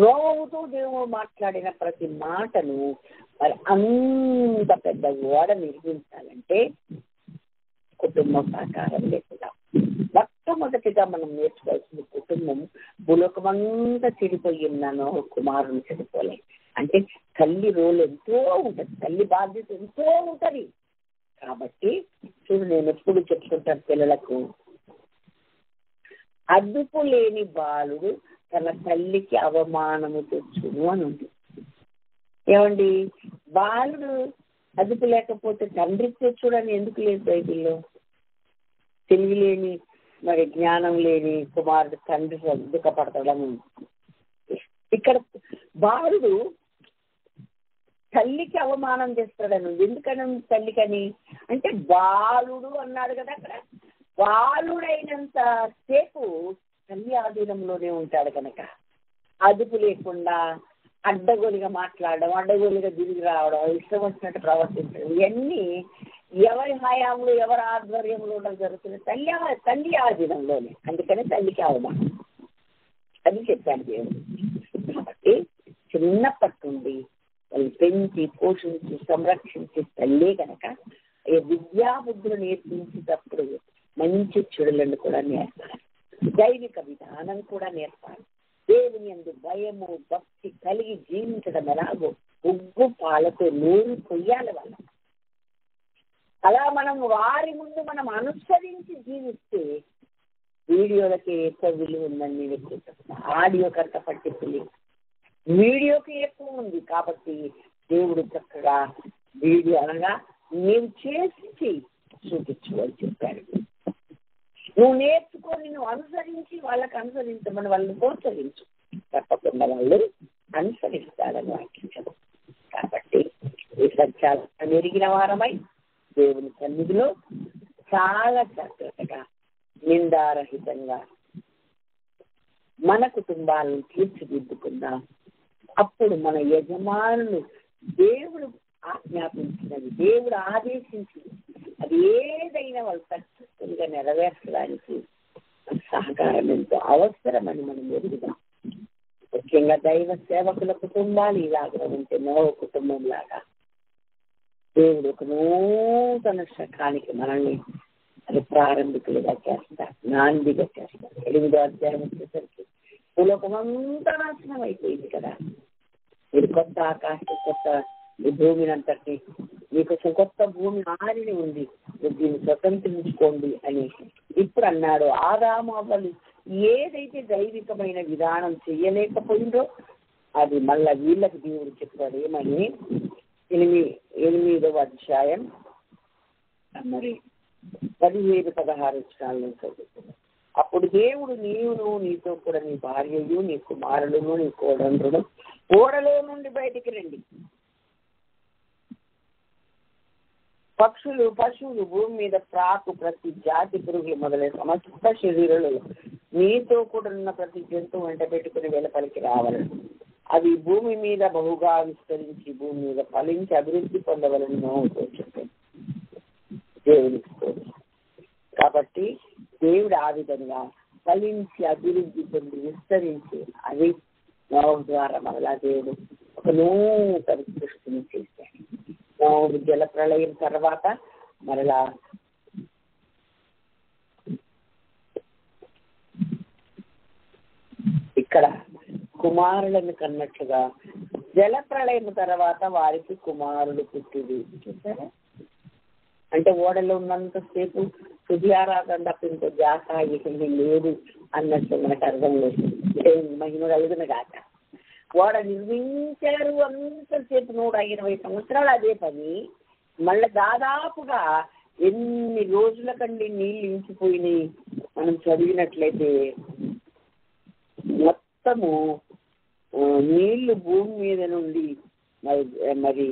నోవుతో దేవుడు మాట్లాడిన ప్రతి మాటను మరి అంత పెద్ద ఓడ నిర్మించాలంటే కుటుంబం సహకారం లేకుండా. మొట్టమొదటిగా మనం నేర్చుకోవాల్సిన కుటుంబం భూలోకమంతా చెడిపోయిన నోహు కుమారుని చెడిపోలే. అంటే తల్లి రోల్ ఎంతో ఉంటుంది, తల్లి బాధ్యత ఎంతో ఉంటుంది. కాబట్టి చూడు, నేను ఎప్పుడు చెప్తుంటాను పిల్లలకు, అదుపు లేని బాలుడు తన తల్లికి అవమానము తెచ్చును అని ఉంది. ఏమండి, బాలుడు అదుపు లేకపోతే తండ్రికి తెచ్చుడని ఎందుకు లేదు బైబిల్లో? తెలివి లేని మరి జ్ఞానం లేని కుమారుడు తండ్రి దుఃఖపడతాడని. ఇక్కడ బాలుడు తల్లికి అవమానం చేస్తాడని. ఎందుకని తల్లికని అంటే బాలుడు అన్నాడు కదా అక్కడ. బాలుడైనంత సేపు తల్లి ఆధీనంలోనే ఉంటాడు కనుక అదుపు లేకుండా అడ్డగోలుగా మాట్లాడడం, అడ్డగోలుగా తిరిగి రావడం, ఇష్టం వచ్చినట్టు ప్రవర్తించడం, ఇవన్నీ ఎవరి హయాంలో ఎవరి ఆధ్వర్యంలో జరుగుతుంది? తల్లి ఆధీనంలోనే. అందుకని తల్లికి అవమానం అది చెప్పాడు దేవుడు. కాబట్టి చిన్నప్పటి నుండి వాళ్ళు పెంచి పోషించి సంరక్షించి తల్లే కనుక ఈ విద్యాబుద్ధులు నేర్పించేటప్పుడు మంచి చెడులను కూడా నేర్పాలి, దైవిక విధానం కూడా నేర్పాలి. దేవుని యందు భయము భక్తి కలిగి జీవించడం ఎలాగో ఉగ్గు పాలతో నూరు కొయ్యాలి వాళ్ళ. అలా మనం వారి ముందు మనం అనుసరించి జీవిస్తే వీడియోలకి ఎక్కువ విలువ ఉందని నేను ఎక్కువ చెప్తాను. ఆడియో కంట పట్టింపు లేదు, వీడియోకి ఎక్కువ ఉంది. కాబట్టి దేవుడు చక్కగా వీడియో అనగా నీవు చేసి చూపించుకోవాలి చెప్పాడు. నువ్వు నేర్చుకొని నువ్వు అనుసరించి వాళ్ళకి అనుసరించమని వాళ్ళని ప్రోత్సహించు, తప్పకుండా వాళ్ళు అనుసరిస్తారని వాక్యించదు. కాబట్టి ఈ సత్యాలను ఎరిగిన వారమై దేవుని సన్నిధిలో చాలా జాగ్రత్తగా నిందారహితంగా మన కుటుంబాలను తీర్చిదిద్దుకుందాం. అప్పుడు మన యజమానులు దేవుడు ఆజ్ఞాపించినది, దేవుడు ఆదేశించింది అది ఏదైనా వాళ్ళు సక్సెస్ఫుల్గా నెరవేర్చడానికి సహకారం ఎంతో అవసరమని మనం ఎరుగుదాం. ముఖ్యంగా దైవ సేవకుల కుటుంబాలు ఇలాగా ఉంటే నోవ కుటుంబం లాగా దేవుడు ఒక నూతన శకానికి మనల్ని అది ప్రారంభికులుగా చేస్తారు, నాందిగా చేస్తారు. 8వ అధ్యాయం వచ్చేసరికి భూలోకమంతా నాశనం అయిపోయింది కదా. మీరు కొత్త ఆకాశం కొత్త ఈ భూమిని అంతటి మీకోసం కొత్త భూమి ఆరిని ఉంది, దీన్ని స్వతంత్రించుకోండి అని ఇప్పుడు అన్నాడు. ఆదాము అవ్వలు ఏదైతే దైవికమైన విధానం చెయ్యలేకపోయిందో అది మళ్ళా వీళ్ళకి దేవుడు చెప్పాడు. ఏమని 8వ అధ్యాయం మరి 17-16 వచనాలను చదువుతున్నాడు. అప్పుడు దేవుడు నీవును నీతో కూడా నీ భార్యయు నీ కుమారులను నీ కోడండ్రును ఓడలో నుండి బయటికి రండి. పక్షులు పశువులు భూమి మీద ప్రాకు ప్రతి జాతి పురుగులు మొదలైన సమస్త శరీరాలు నీతో కూడా ఉన్న ప్రతి జంతువు వెంట పెట్టుకుని వెలపలికి రావాలని అవి భూమి మీద బహుగా విస్తరించి భూమి మీద ఫలించి అభివృద్ధి పొందవలని నోవుతో చెప్పాడు దేవునికి. కాబట్టి దేవుడు ఆ విధంగా ఫలించి అభివృద్ధి పొంది విస్తరించి అది నోవు ద్వారా మరలా దేవుడు ఒక నూతన సృష్టిని చేశాడు. నోవు జల ప్రళయం తర్వాత మరలా ఇక్కడ కుమారులను కన్నట్లుగా జల ప్రళయం తర్వాత వారికి కుమారుడు పుట్టిది. చూసారా? అంటే ఓడలో ఉన్నంతసేపు శుద్ధారాధన తప్ప ఇంకో జాత ఏమీ లేదు అన్నట్టు మనకు అర్థం లేదు. మహిమ కలిగిన గాక. ఓడ నిర్మించారు అంతసేపు 120 సంవత్సరాలు అదే పని. మళ్ళీ దాదాపుగా ఎన్ని రోజుల కండి నీళ్ళు ఇంకిపోయినాయి మనం చదివినట్లయితే మొత్తము నీళ్లు భూమి మీద నుండి మరి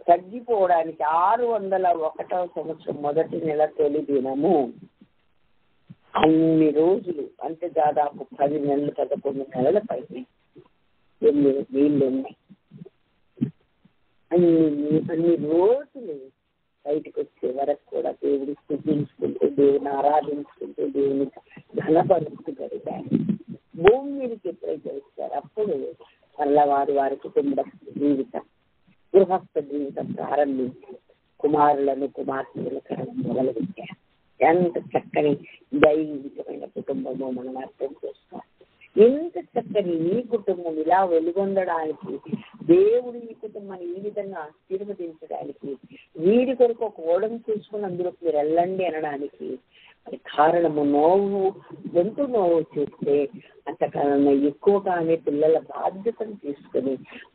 తగ్గిపోవడానికి 601వ సంవత్సరం మొదటి నెల తొలి దినము అన్ని రోజులు అంటే దాదాపు 10 నెలలు 11 నెలల పైన నీళ్ళు ఉన్నాయి. అన్ని రోజులు బయటకు వచ్చే వరకు కూడా దేవుని స్థుతించుకుంటూ దేవుని ఆరాధించుకుంటూ దేవుని ఘనపరుస్తూ గడిపారు. భూమి మీదకి ఎప్పుడైతే వచ్చారు అప్పుడు మళ్ళా వారి కుటుంబ జీవితం గృహస్థ జీవితం ప్రారంభించి కుమారులను కుమార్తెలు కడగడం మొదలుపెట్టారు. ఎంత చక్కని దైవికమైన కుటుంబమో మనం అర్థం చేసుకోవాలి. ఎంత చక్కని ఈ కుటుంబం ఇలా వెలుగొందడానికి దేవుడు ఈ కుటుంబాన్ని ఈ విధంగా ఆశీర్వదించడానికి వీడి కొరకు ఒక ఓడను చూసుకుని అందులో మీరు వెళ్ళండి అనడానికి అది కారణము నోవు చేస్తే అంతకాలంలో ఎక్కువగానే పిల్లల బాధ్యతను తీసుకుని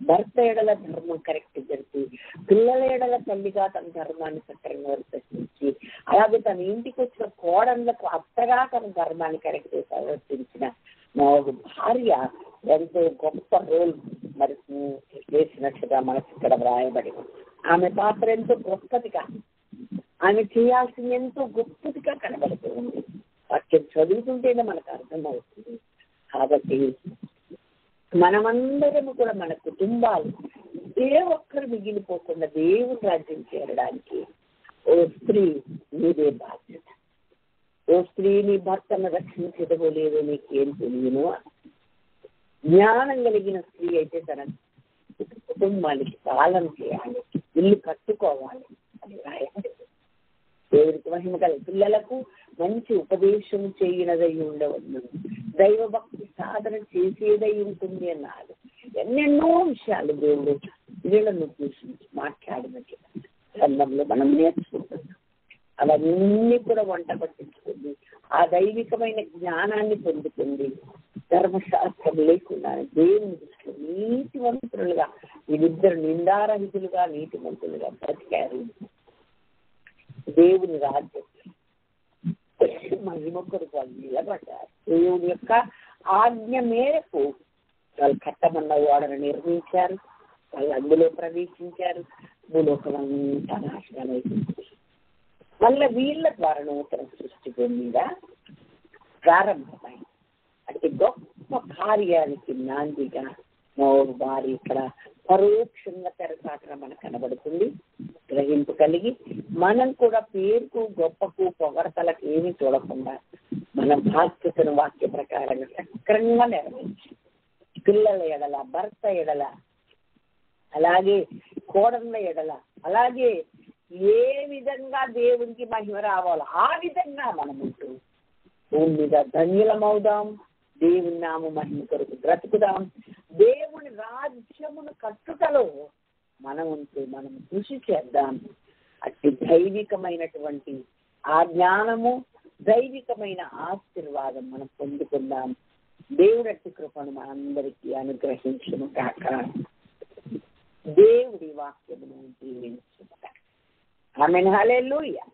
భర్త ఎడల ధర్మం కరెక్ట్ జరిపి పిల్లల ఎడల తల్లిగా తన ధర్మాన్ని సక్రంగా ప్రశ్నించి అలాగే తన ఇంటికి వచ్చిన కోడళ్లకు అత్తగా తన ధర్మాన్ని కరెక్ట్ ప్రవర్తించిన నోవు భార్య ఎంతో గొప్ప రోల్ మరి వేసినట్టుగా మనకు ఇక్కడ వ్రాయబడి ఆమె పాత్ర ఎంతో గొప్పదిగా ఆమె చేయాల్సింది ఎంతో గొప్పదిగా కనబడుతూ ఉంది. వాక్యం చదువుతుంటేనే మనకు అర్థమవుతుంది. కాబట్టి మనమందరము కూడా మన కుటుంబాలు ఏ ఒక్కరు మిగిలిపోకుండా దేవుని రాజ్యం చేరడానికి ఓ స్త్రీ నీదే బాధ్యత. ఓ స్త్రీ నీ భర్తను రక్షించడమో లేదో నీకేం తెలియను. జ్ఞానం కలిగిన స్త్రీ అయితే తన కుటుంబానికి పాలన చేయాలి, ఇల్లు కట్టుకోవాలి. అది రాయండి. దేవుడికి మహిమ కల పిల్లలకు మంచి ఉపదేశం చేయనదై ఉండవద్దు, దైవభక్తి సాధన చేసేదై ఉంటుంది అన్నారు. ఎన్నెన్నో విషయాలు దేవుడు వీళ్ళను చూసి మాట్లాడినట్టు గ్రంథంలో మనం నేర్చుకుంటున్నాం. అవన్నీ కూడా వంట పట్టించుకుంది, ఆ దైవికమైన జ్ఞానాన్ని పొందుతుంది. ధర్మశాస్త్రం లేకుండా దేవుని దృష్టిలో నీతివంతులుగా, వీరిద్దరు నిందారహితులుగా నీతివంతులుగా బ్రతికారు. దేవుని రాజ్యం మహిమ కొరకు వాళ్ళు నిలబడ్డారు. దేవుని యొక్క ఆజ్ఞ మేరకు వాళ్ళు కట్టమన్న ఓడను నిర్మించారు, వాళ్ళు అందులో ప్రవేశించారు. భూలోకం అంతా నాశనమైంది. మళ్ళీ వీళ్ళ ద్వారా నూతన సృష్టి మీద ప్రారంభమైంది. అంటే గొప్ప కార్యానికి నాందిగా వారి ఇక్కడ పరోక్షంగా తెరచాటన మనకు కనబడుతుంది. గ్రహింపు కలిగి మనం కూడా పేరుకు గొప్పకు పొగడతలకు ఏమీ చూడకుండా మన బాధ్యతను వాక్య ప్రకారంగా సక్రంగా నెరవేర్చి పిల్లల ఎడల, భర్త ఎడల, అలాగే కోడళ్ళ ఎడల, అలాగే ఏ విధంగా దేవునికి మహిమ రావాలో ఆ విధంగా మనం ఉంటూ భూమి మీద ధన్యులమవుదాం. దేవుని నామ మహిమ కొరకు బ్రతుకుదాం. దేవుని రాజ్యమును కట్టుటలో మనం ఉంటూ మనం కృషి చేద్దాం. అట్టి దైవికమైనటువంటి ఆ జ్ఞానము, దైవికమైన ఆశీర్వాదం మనం పొందుకుందాం. దేవుడి అట్టి కృపను మనందరికీ అనుగ్రహించును కాక. దేవుడి వాక్యమును దీవించును కాక. ఆమేన్. హల్లెలూయా.